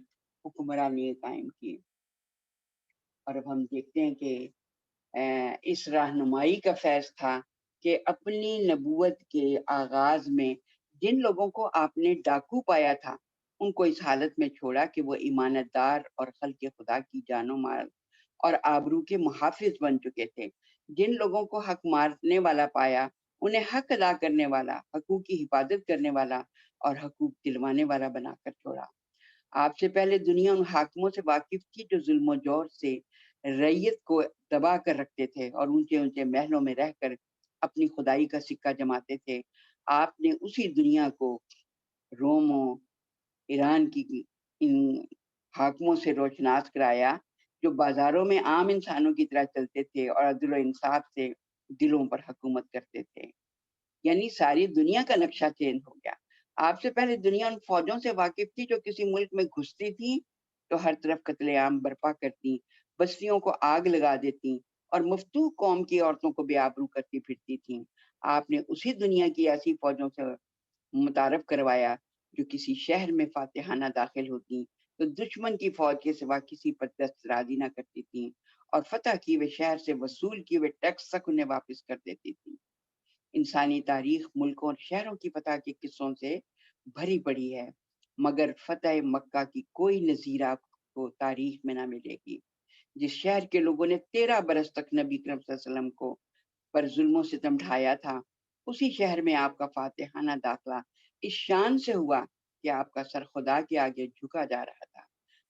حکمرانی قائم کی۔ اور اب ہم دیکھتے ہیں کہ اس رہنمائی کا فیض تھا کہ اپنی نبوت کے آغاز میں جن لوگوں کو آپ نے ڈاکو پایا تھا ان کو اس حالت میں چھوڑا کہ وہ ایمانت دار اور خلق خدا کی جان و مال اور آبرو کے محافظ بن چکے تھے۔ جن لوگوں کو حق مارنے والا پایا انہیں حق ادا کرنے والا، حقوق کی حفاظت کرنے والا اور حقوق دلوانے والا بنا کر چھوڑا۔ آپ سے پہلے دنیا ان حاکموں سے واقف تھی جو ظلم و جور سے رعیت کو دبا کر رکھتے تھے اور اونچے اونچے محلوں میں رہ کر اپنی خدائی کا سکہ جماتے تھے۔ آپ نے اسی دنیا کو روم و ایران کی ان حاکموں سے روشناس کرایا جو بازاروں میں عام انسانوں کی طرح چلتے تھے اور عدل و انصاف سے دلوں پر حکومت کرتے تھے۔ یعنی ساری دنیا کا نقشہ چینج ہو گیا۔ آپ سے پہلے دنیا ان فوجوں سے واقف تھی جو کسی ملک میں گھستی تھی تو ہر طرف قتل عام برپا کرتی، بستیوں کو آگ لگا دیتی اور مفتوح قوم کی عورتوں کو بے آبرو کرتی پھرتی تھیں۔ آپ نے اسی دنیا کی ایسی فوجوں سے متعارف کروایا جو کسی شہر میں فاتحانہ داخل ہوتی تو دشمن کی فوج کے سوا کسی پر دست درازی نہ کرتی تھیں اور فتح کی ہوئے شہر سے وصول کیے ہوئے ٹیکس تک انہیں واپس کر دیتی تھیں۔ انسانی تاریخ ملکوں اور شہروں کی فتح کے قصوں سے بھری پڑی ہے، مگر فتح مکہ کی کوئی نظیر آپ کو تاریخ میں نہ ملے گی۔ جس شہر کے لوگوں نے 13 برس تک نبی کرم صلی اللہ علیہ وسلم کو پر ظلم و ستم ڈھایا تھا، اسی شہر میں آپ کا فاتحانہ داخلہ اس شان سے ہوا کہ آپ کا سر خدا کے آگے جھکا جا رہا تھا،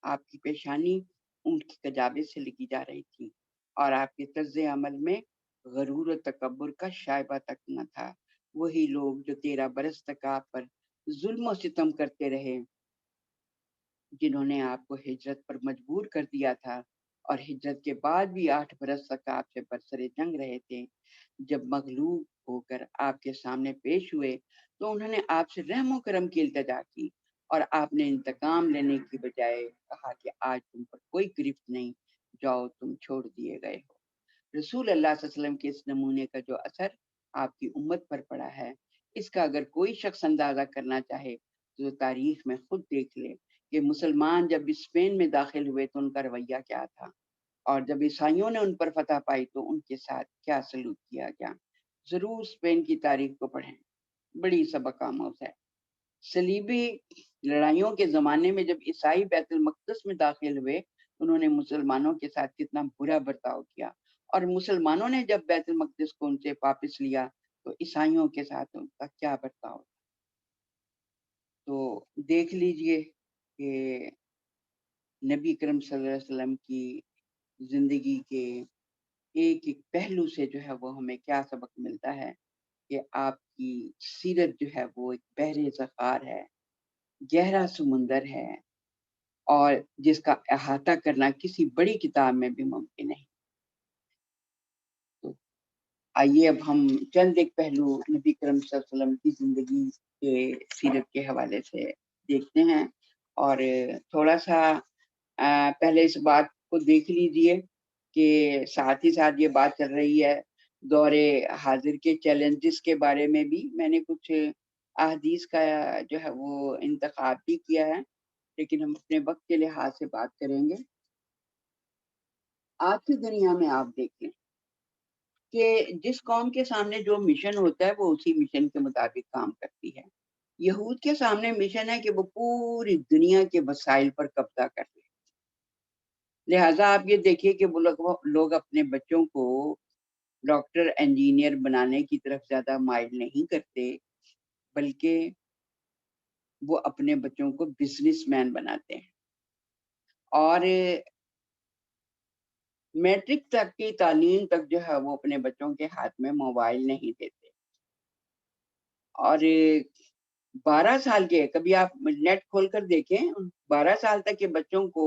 آپ کی پیشانی اونٹ کی کجاوے سے لگی جا رہی تھی اور آپ کے طرز عمل میں غرور و تکبر کا شائبہ تک نہ تھا۔ وہی لوگ جو 13 برس تک آپ پر ظلم و ستم کرتے رہے، جنہوں نے آپ کو ہجرت پر مجبور کر دیا تھا اور ہجرت کے بعد بھی 8 برس تک آپ سے برسر جنگ رہے تھے، جب مغلوب ہو کر آپ کے سامنے پیش ہوئے تو انہوں نے آپ سے رحم و کرم کی التجا کی اور آپ نے انتقام لینے کی بجائے کہا کہ آج تم پر کوئی گرفت نہیں، جاؤ تم چھوڑ دیے گئے ہو۔ رسول اللہ صلی اللہ علیہ وسلم کے اس نمونے کا جو اثر آپ کی امت پر پڑا ہے، اس کا اگر کوئی شخص اندازہ کرنا چاہے تو تاریخ میں خود دیکھ لے کہ مسلمان جب اسپین میں داخل ہوئے تو ان کا رویہ کیا تھا، اور جب عیسائیوں نے ان پر فتح پائی تو ان کے ساتھ کیا سلوک کیا گیا۔ ضرور اسپین کی تاریخ کو پڑھیں، بڑی سبق آموز ہے۔ صلیبی لڑائیوں کے زمانے میں جب عیسائی بیت المقدس میں داخل ہوئے انہوں نے مسلمانوں کے ساتھ کتنا برا برتاؤ کیا، اور مسلمانوں نے جب بیت المقدس کو ان سے واپس لیا تو عیسائیوں کے ساتھ ان کا کیا برتاؤ۔ تو دیکھ لیجئے کہ نبی کرم صلی اللہ علیہ وسلم کی زندگی کے ایک ایک پہلو سے جو ہے وہ ہمیں کیا سبق ملتا ہے کہ آپ کی سیرت جو ہے وہ ایک بحر ذخار ہے، گہرا سمندر ہے، اور جس کا احاطہ کرنا کسی بڑی کتاب میں بھی ممکن نہیں۔ تو آئیے اب ہم چند ایک پہلو نبی کرم صلی اللہ علیہ وسلم کی زندگی کے سیرت کے حوالے سے دیکھتے ہیں، اور تھوڑا سا پہلے اس بات کو دیکھ لیجئے کہ ساتھ ہی ساتھ یہ بات چل رہی ہے دور حاضر کے چیلنجز کے بارے میں بھی میں نے کچھ احادیث کا جو ہے وہ انتخاب بھی کیا ہے، لیکن ہم اپنے وقت کے لحاظ سے بات کریں گے۔ آج کی دنیا میں آپ دیکھیں کہ جس قوم کے سامنے جو مشن ہوتا ہے وہ اسی مشن کے مطابق کام کرتی ہے۔ یہود کے سامنے مشن ہے کہ وہ پوری دنیا کے وسائل پر قبضہ کر لیں، لہٰذا آپ یہ دیکھیے کہ وہ لوگ اپنے بچوں کو ڈاکٹر انجینئر بنانے کی طرف زیادہ مائل نہیں کرتے، بلکہ وہ اپنے بچوں کو بزنس مین بناتے ہیں۔ اور میٹرک تک کی تعلیم تک جو ہے وہ اپنے بچوں کے ہاتھ میں موبائل نہیں دیتے، اور 12 سال کے، کبھی آپ نیٹ کھول کر دیکھیں، 12 سال تک کے بچوں کو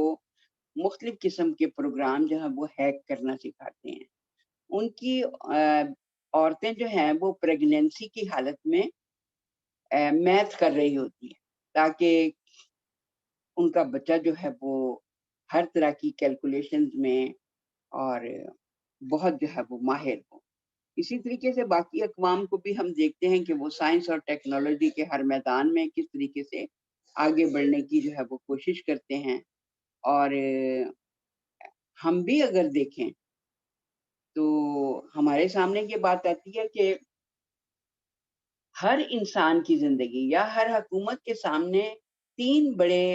مختلف قسم کے پروگرام جو ہے وہ ہیک کرنا سکھاتے ہیں. ان کی عورتیں جو ہیں وہ پریگنینسی کی حالت میں میتھ کر رہی ہوتی ہیں تاکہ ان کا بچہ جو ہے وہ ہر طرح کی کیلکولیشنز میں اور بہت جو ہے وہ ماہر ہو. اسی طریقے سے باقی اقوام کو بھی ہم دیکھتے ہیں کہ وہ سائنس اور ٹیکنالوجی کے ہر میدان میں کس طریقے سے آگے بڑھنے کی جو ہے وہ کوشش کرتے ہیں. اور ہم بھی اگر دیکھیں تو ہمارے سامنے یہ بات آتی ہے کہ ہر انسان کی زندگی یا ہر حکومت کے سامنے 3 بڑے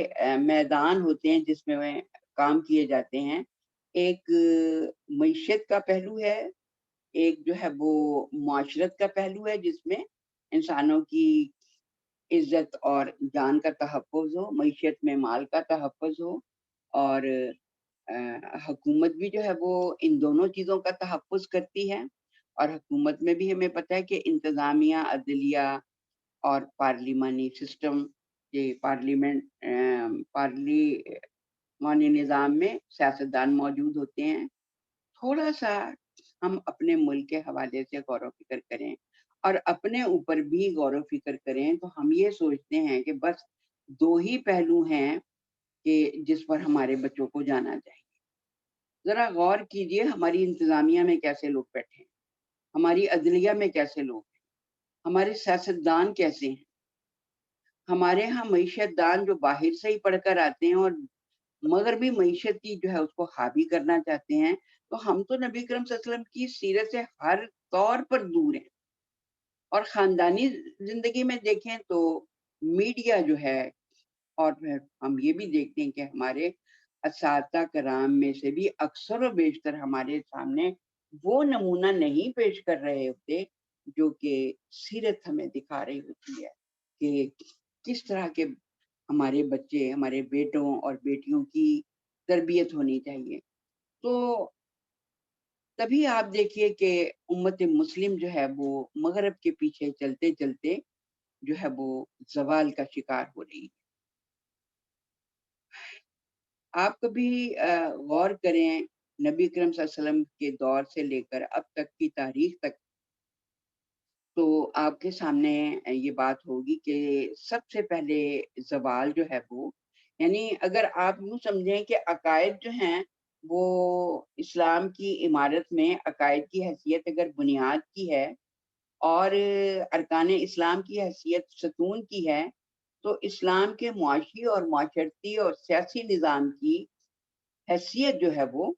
میدان ہوتے ہیں جس میں کام کیے جاتے ہیں. ایک معیشت کا پہلو ہے، ایک جو ہے وہ معاشرت کا پہلو ہے جس میں انسانوں کی عزت اور جان کا تحفظ ہو، معیشت میں مال کا تحفظ ہو، اور حکومت بھی جو ہے وہ ان دونوں چیزوں کا تحفظ کرتی ہے. اور حکومت میں بھی ہمیں پتہ ہے کہ انتظامیہ، عدلیہ اور پارلیمانی سسٹم، یہ پارلیمانی نظام میں سیاستدان موجود ہوتے ہیں. تھوڑا سا ہم اپنے ملک کے حوالے سے غور و فکر کریں اور اپنے اوپر بھی غور و فکر کریں تو ہم یہ سوچتے ہیں کہ بس 2 ہی پہلو ہیں کہ جس پر ہمارے بچوں کو جانا چاہیے. ذرا غور کیجئے ہماری انتظامیہ میں کیسے لوگ بیٹھے ہیں، ہماری عدلیہ میں کیسے لوگ ہیں، ہمارے سیاستدان کیسے ہیں. ہمارے ہاں معیشت دان جو باہر سے ہی پڑھ کر آتے ہیں اور مغربی معیشت کی جو ہے اس کو حاوی کرنا چاہتے ہیں، تو ہم تو نبی کرم صلی اللہ علیہ وسلم کی سیرت سے ہر طور پر دور ہیں. اور خاندانی زندگی میں دیکھیں تو میڈیا جو ہے، اور پھر ہم یہ بھی دیکھتے ہیں کہ ہمارے اساتذہ کرام میں سے بھی اکثر و بیشتر ہمارے سامنے وہ نمونہ نہیں پیش کر رہے ہوتے جو کہ سیرت ہمیں دکھا رہی ہوتی ہے کہ کس طرح کے ہمارے بچے، ہمارے بیٹوں اور بیٹیوں کی تربیت ہونی چاہیے. تو تبھی آپ دیکھیے کہ امت مسلم جو ہے وہ مغرب کے پیچھے چلتے چلتے جو ہے وہ زوال کا شکار ہو رہی ہے. آپ کبھی غور کریں نبی کرم صلی اللہ علیہ وسلم کے دور سے لے کر اب تک کی تاریخ تک، تو آپ کے سامنے یہ بات ہوگی کہ سب سے پہلے زوال جو ہے وہ، یعنی اگر آپ یوں سمجھیں کہ عقائد جو ہیں وہ اسلام کی عمارت میں عقائد کی حیثیت اگر بنیاد کی ہے اور ارکان اسلام کی حیثیت ستون کی ہے، تو اسلام کے معاشی اور معاشرتی اور سیاسی نظام کی حیثیت جو ہے وہ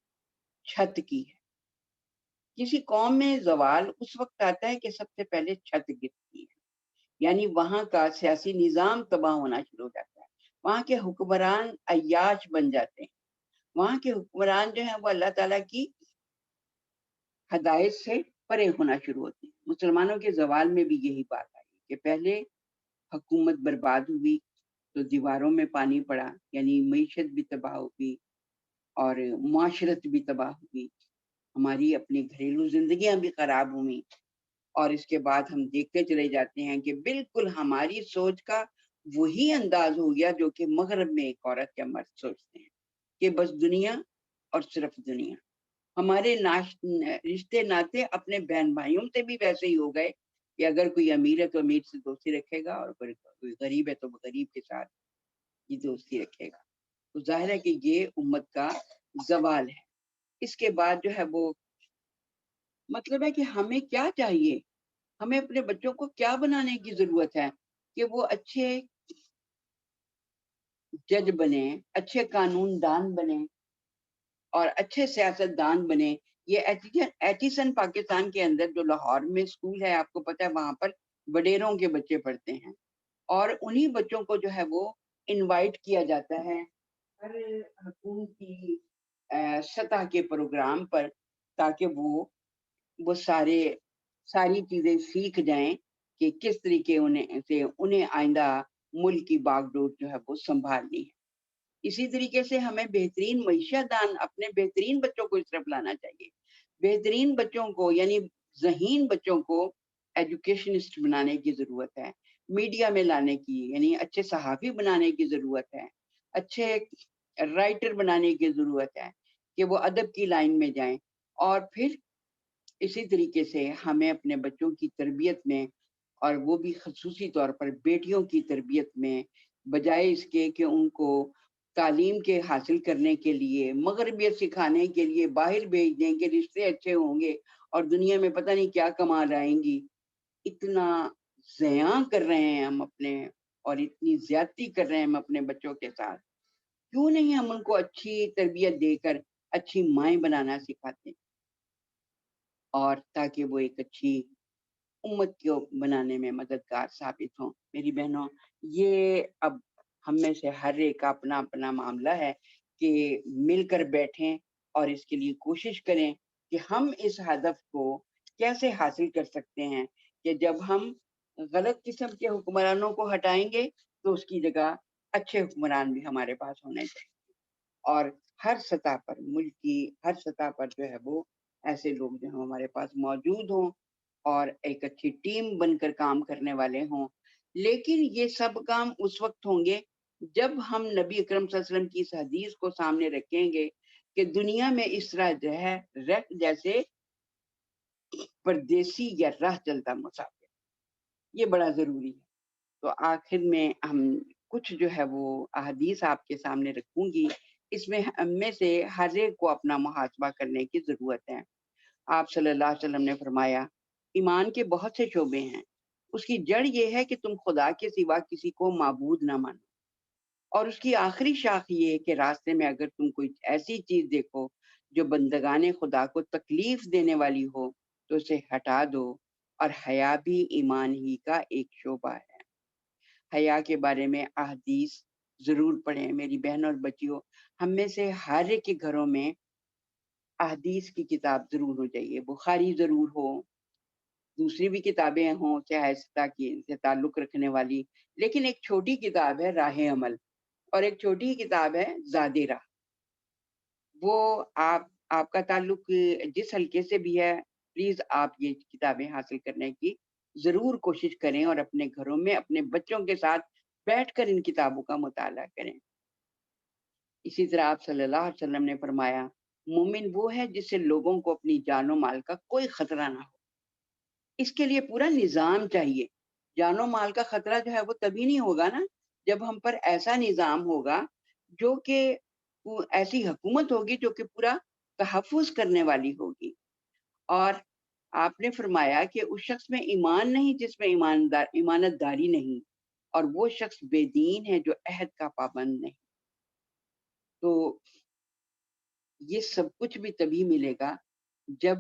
چھت کی ہے. کسی قوم میں زوال اس وقت آتا ہے کہ سب سے پہلے چھت گرتی ہے، یعنی وہاں کا سیاسی نظام تباہ ہونا شروع ہو جاتا ہے، وہاں کے حکمران عیاش بن جاتے ہیں، وہاں کے حکمران جو ہیں وہ اللہ تعالیٰ کی ہدایت سے پرے ہونا شروع ہوتے ہیں. مسلمانوں کے زوال میں بھی یہی بات آئی کہ پہلے حکومت برباد ہوئی تو دیواروں میں پانی پڑا، یعنی معیشت بھی تباہ ہوئی اور معاشرت بھی تباہ ہوئی، ہماری اپنی گھریلو زندگیاں بھی خراب ہوئیں. اور اس کے بعد ہم دیکھتے چلے جاتے ہیں کہ بالکل ہماری سوچ کا وہی انداز ہو گیا جو کہ مغرب میں ایک عورت یا مرد سوچتے ہیں کہ بس دنیا اور صرف دنیا. ہمارے رشتے ناتے اپنے بہن بھائیوں سے بھی ویسے ہی ہو گئے کہ اگر کوئی امیر ہے تو امیر سے دوستی رکھے گا، اور اگر کوئی غریب ہے تو غریب کے ساتھ ہی دوستی رکھے گا. تو ظاہر ہے کہ یہ امت کا زوال ہے. اس کے بعد جو ہے وہ مطلب ہے کہ ہمیں کیا چاہیے، ہمیں اپنے بچوں کو کیا بنانے کی ضرورت ہے کہ وہ اچھے جج بنے، اچھے قانون دان بنے اور اچھے سیاست دان بنے. یہ ایٹیسن پاکستان کے اندر جو لاہور میں اسکول ہے، آپ کو پتہ ہے وہاں پر وڈیروں کے بچے پڑھتے ہیں، اور انہی بچوں کو جو ہے وہ انوائٹ کیا جاتا ہے ہر حکومتی سطح کے پروگرام پر تاکہ وہ ساری چیزیں سیکھ جائیں کہ کس طریقے انہیں آئندہ ملک کی باغ ڈور جو ہے وہ سنبھالنی ہے. اسی طریقے سے ہمیں بہترین معیشت دان اپنے بہترین بچوں کو اس طرف لانا چاہیے. بہترین بچوں کو یعنی ذہین بچوں کو ایجوکیشنسٹ بنانے کی ضرورت ہے, میڈیا میں لانے کی, یعنی اچھے صحافی بنانے کی ضرورت ہے, اچھے رائٹر بنانے کی ضرورت ہے کہ وہ ادب کی لائن میں جائیں. اور پھر اسی طریقے سے ہمیں اپنے بچوں کی تربیت میں, اور وہ بھی خصوصی طور پر بیٹیوں کی تربیت میں, بجائے اس کے کہ ان کو تعلیم کے حاصل کرنے کے لیے مغربیت سکھانے کے لیے باہر بھیج دیں کہ رشتے اچھے ہوں گے اور دنیا میں پتہ نہیں کیا کما لائیں گی, اتنا زیاں کر رہے ہیں ہم اپنے, اور اتنی زیادتی کر رہے ہیں ہم اپنے بچوں کے ساتھ. کیوں نہیں ہم ان کو اچھی تربیت دے کر اچھی مائیں بنانا سکھاتے ہیں, اور تاکہ وہ ایک اچھی امت کو بنانے میں مددگار ثابت ہوں. میری بہنوں, یہ اب ہم میں سے ہر ایک کا اپنا اپنا معاملہ ہے کہ مل کر بیٹھیں اور اس کے لیے کوشش کریں کہ ہم اس ہدف کو کیسے حاصل کر سکتے ہیں کہ جب ہم غلط قسم کے حکمرانوں کو ہٹائیں گے تو اس کی جگہ اچھے حکمران بھی ہمارے پاس ہونے چاہیے, اور ہر سطح پر, ملک کی ہر سطح پر جو ہے وہ ایسے لوگ جو ہیں ہمارے پاس موجود ہوں اور ایک اچھی ٹیم بن کر کام کرنے والے ہوں. لیکن یہ سب کام اس وقت ہوں گے جب ہم نبی اکرم صلی اللہ علیہ وسلم کی اس حدیث کو سامنے رکھیں گے کہ دنیا میں اس طرح جو ہے جیسے پردیسی یا راہ چلتا مسافر. یہ بڑا ضروری ہے. تو آخر میں ہم کچھ جو ہے وہ احادیث آپ کے سامنے رکھوں گی, اس میں ہم میں سے ہر ایک کو اپنا محاسبہ کرنے کی ضرورت ہے. آپ صلی اللہ علیہ وسلم نے فرمایا ایمان کے بہت سے شعبے ہیں, اس کی جڑ یہ ہے کہ تم خدا کے سوا کسی کو معبود نہ مانو, اور اس کی آخری شاخ یہ ہے کہ راستے میں اگر تم کوئی ایسی چیز دیکھو جو بندگان خدا کو تکلیف دینے والی ہو تو اسے ہٹا دو, اور حیا بھی ایمان ہی کا ایک شعبہ ہے. حیا کے بارے میں احادیث ضرور پڑھیں میری بہن اور بچیوں. ہم میں سے ہر ایک کے گھروں میں احادیث کی کتاب ضرور ہو چاہیے, بخاری ضرور ہو, دوسری بھی کتابیں ہوں سیاستہ کی سے تعلق رکھنے والی, لیکن ایک چھوٹی کتاب ہے راہ عمل, اور ایک چھوٹی کتاب ہے زاد راہ. وہ آپ کا تعلق جس حلقے سے بھی ہے, پلیز آپ یہ کتابیں حاصل کرنے کی ضرور کوشش کریں اور اپنے گھروں میں اپنے بچوں کے ساتھ بیٹھ کر ان کتابوں کا مطالعہ کریں. اسی طرح آپ صلی اللہ علیہ وسلم نے فرمایا مومن وہ ہے جس سے لوگوں کو اپنی جان و مال کا کوئی خطرہ نہ ہو. اس کے لیے پورا نظام چاہیے. جان و مال کا خطرہ جو ہے وہ تبھی نہیں ہوگا نا جب ہم پر ایسا نظام ہوگا جو کہ ایسی حکومت ہوگی جو کہ پورا تحفظ کرنے والی ہوگی. اور آپ نے فرمایا کہ اس شخص میں ایمان نہیں جس میں ایمانت داری نہیں, اور وہ شخص بے دین ہے جو عہد کا پابند نہیں. تو یہ سب کچھ بھی تبھی ملے گا جب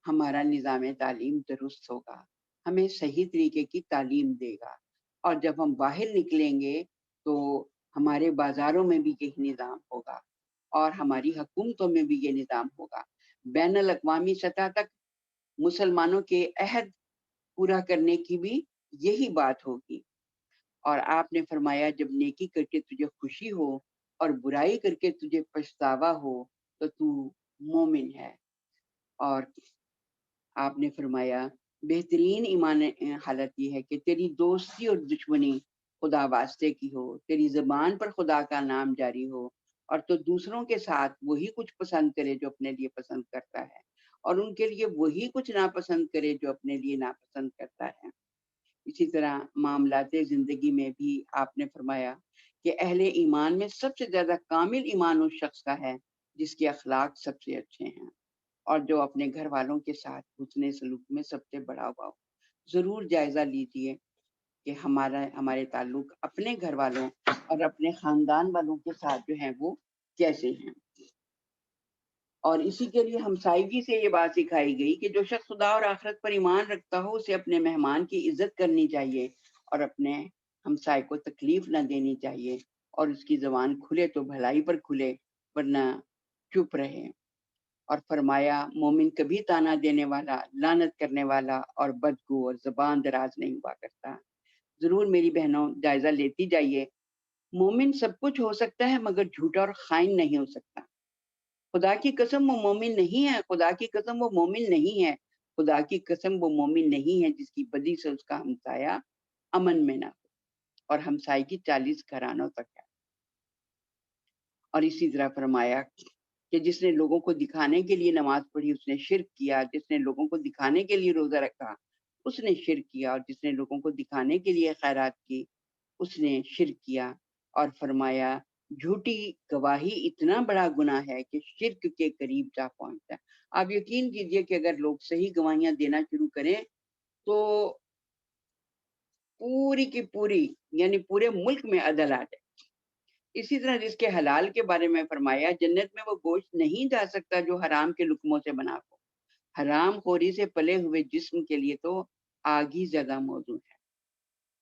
ہمارا نظام تعلیم درست ہوگا, ہمیں صحیح طریقے کی تعلیم دے گا, اور جب ہم باہر نکلیں گے تو ہمارے بازاروں میں بھی یہی نظام ہوگا اور ہماری حکومتوں میں بھی یہ نظام ہوگا. بین الاقوامی سطح تک مسلمانوں کے عہد پورا کرنے کی بھی یہی بات ہوگی. اور آپ نے فرمایا جب نیکی کر کے تجھے خوشی ہو اور برائی کر کے تجھے پچھتاوا ہو تو مومن ہے. اور آپ نے فرمایا بہترین ایمان حالت یہ ہے کہ تیری دوستی اور دشمنی خدا واسطے کی ہو, تیری زبان پر خدا کا نام جاری ہو, اور تو دوسروں کے ساتھ وہی کچھ پسند کرے جو اپنے لیے پسند کرتا ہے, اور ان کے لیے وہی کچھ ناپسند کرے جو اپنے لیے ناپسند کرتا ہے. اسی طرح معاملات زندگی میں بھی آپ نے فرمایا کہ اہل ایمان میں سب سے زیادہ کامل ایمان اس شخص کا ہے جس کے اخلاق سب سے اچھے ہیں اور جو اپنے گھر والوں کے ساتھ حسن سلوک میں سب سے بڑا ہوا ہو. ضرور جائزہ لیجیے کہ ہمارے تعلق اپنے گھر والوں اور اپنے خاندان والوں کے ساتھ جو ہیں وہ کیسے ہیں. اور اسی کے لیے ہمسائیگی سے یہ بات سکھائی گئی کہ جو شخص خدا اور آخرت پر ایمان رکھتا ہو اسے اپنے مہمان کی عزت کرنی چاہیے اور اپنے ہمسائے کو تکلیف نہ دینی چاہیے, اور اس کی زبان کھلے تو بھلائی پر کھلے ورنہ چپ رہے. اور فرمایا مومن کبھی تانا دینے والا, لعنت کرنے والا اور بدگو اور زبان دراز نہیں ہوا کرتا. ضرور میری بہنوں جائزہ لیتی جائیے مومن سب کچھ ہو سکتا ہے مگر جھوٹا اور خائن نہیں ہو سکتا. خدا کی قسم وہ مومن نہیں ہے، خدا کی قسم وہ مومن نہیں ہے، خدا کی قسم وہ مومن نہیں ہے جس کی بدی سے اس کا ہمسایہ امن میں نہ ہو، اور ہمسائے کی 40 گھرانوں تک ہے. اور اسی طرح فرمایا کہ جس نے لوگوں کو دکھانے کے لیے نماز پڑھی اس نے شرک کیا، جس نے لوگوں کو دکھانے کے لیے روزہ رکھا اس نے شرک کیا، اور جس نے لوگوں کو دکھانے کے لیے خیرات کی اس نے شرک کیا. اور فرمایا جھوٹی گواہی اتنا بڑا گناہ ہے کہ شرک کے قریب جا پہنچتا ہے. آپ یقین کیجئے کہ اگر لوگ صحیح گواہیاں دینا شروع کریں تو پوری کی پوری یعنی پورے ملک میں عدل آ جائے. اسی طرح رزق حلال کے بارے میں فرمایا جنت میں وہ گوشت نہیں جا سکتا جو حرام کے لقموں سے بنا ہو. حرام خوری سے پلے ہوئے جسم کے لیے تو آگ ہی زیادہ موزوں ہے.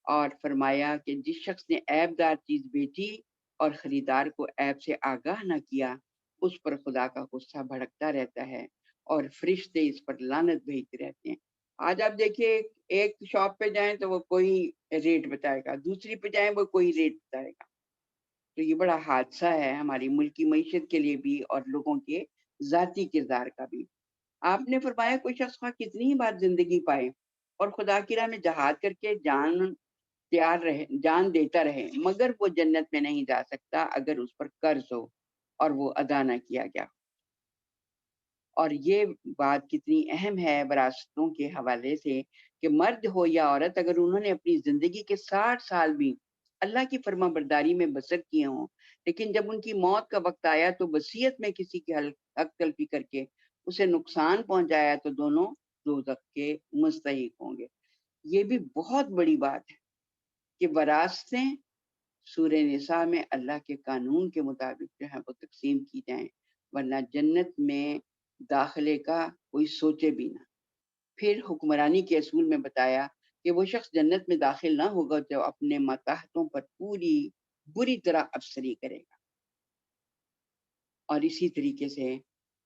اور فرمایا کہ جس شخص نے عیب دار چیز بیچی اور خریدار کو عیب سے آگاہ نہ کیا اس پر خدا کا غصہ بھڑکتا رہتا ہے اور فرشتے اس پر لعنت بھیجتے رہتے ہیں. آج آپ دیکھیے ایک شاپ پہ جائیں تو وہ کوئی ریٹ بتائے گا، دوسری پہ جائیں وہ کوئی ریٹ بتائے گا. تو یہ بڑا حادثہ ہے ہماری ملکی معیشت کے لیے بھی اور لوگوں کے ذاتی کردار کا بھی. آپ نے فرمایا کوئی شخص خواہ کتنی ہی بار زندگی پائے اور خدا کی راہ میں جہاد کر کے جان دیتا رہے مگر وہ جنت میں نہیں جا سکتا اگر اس پر قرض ہو اور وہ ادا نہ کیا گیا. اور یہ بات کتنی اہم ہے وراثتوں کے حوالے سے کہ مرد ہو یا عورت اگر انہوں نے اپنی زندگی کے 60 سال بھی اللہ کی فرما برداری میں بسر کیے ہوں لیکن جب ان کی موت کا وقت آیا تو وصیت میں کسی کی حق تلفی کر کے اسے نقصان پہنچایا تو دونوں دوزخ کے مستحق ہوں گے. یہ بھی بہت بڑی بات ہے کہ وراثتیں سورہ نساء میں اللہ کے قانون کے مطابق جو ہے وہ تقسیم کی جائیں ورنہ جنت میں داخلے کا کوئی سوچے بھی نہ. پھر حکمرانی کے اصول میں بتایا کہ وہ شخص جنت میں داخل نہ ہوگا جو اپنے ماتحتوں پر پوری بری طرح افسری کرے گا. اور اسی طریقے سے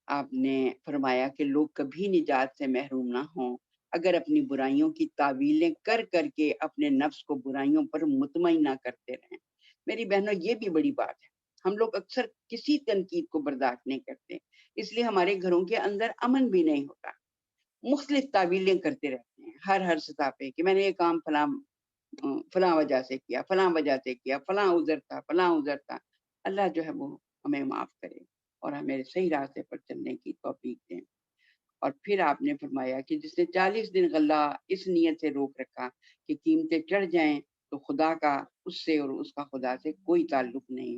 آپ نے فرمایا کہ لوگ کبھی نجات سے محروم نہ ہوں اگر اپنی برائیوں کی تعویلیں کر کر کے اپنے نفس کو برائیوں پر مطمئن نہ کرتے رہیں. میری بہنوں یہ بھی بڑی بات ہے. ہم لوگ اکثر کسی تنقید کو برداشت نہیں کرتے اس لیے ہمارے گھروں کے اندر امن بھی نہیں ہوتا. مختلف تعویلیں کرتے رہتے ہیں ہر سطح پہ کہ میں نے یہ کام فلاں وجہ سے کیا، فلاں وجہ سے کیا، فلاں عذر تھا، فلاں عذر تھا. اللہ جو ہے وہ ہمیں معاف کرے اور ہمیں صحیح راستے پر چلنے کی توفیق دیں. اور پھر آپ نے فرمایا کہ جس نے 40 دن غلہ اس نیت سے روک رکھا کہ قیمتیں چڑھ جائیں تو خدا کا اس سے اور اس کا خدا سے کوئی تعلق نہیں.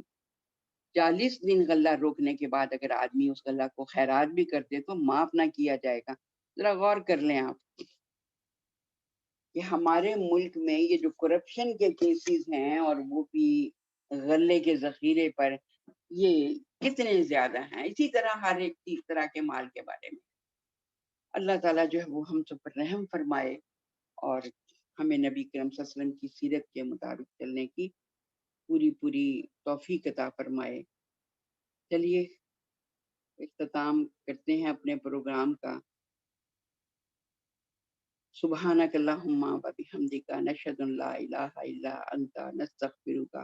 40 دن غلہ روکنے کے بعد اگر آدمی اس غلہ کو خیرات بھی کرتے تو معاف نہ کیا جائے گا. ذرا غور کر لیں آپ کہ ہمارے ملک میں یہ جو کرپشن کے کیسز ہیں اور وہ بھی غلے کے ذخیرے پر یہ کتنے زیادہ ہیں. اسی طرح ہر ایک چیز طرح کے مال کے بارے میں اللہ تعالیٰ جو ہے وہ ہم سب پر رحم فرمائے اور ہمیں نبی کرم صلی اللہ علیہ وسلم کی سیرت کے مطابق چلنے کی پوری توفیق عطا فرمائے. چلیے اختتام کرتے ہیں اپنے پروگرام کا. سبحانک اللہم و بحمدک نشہد ان لا الہ الا انت نستغفرک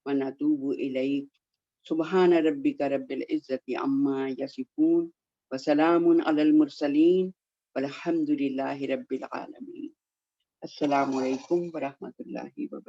و نتوب الیک. سبحان ربک رب العزت عما یصفون وسلام علی المرسلین والحمد للہ رب العالمین. السلام علیکم ورحمۃ اللہ وبرکاتہ.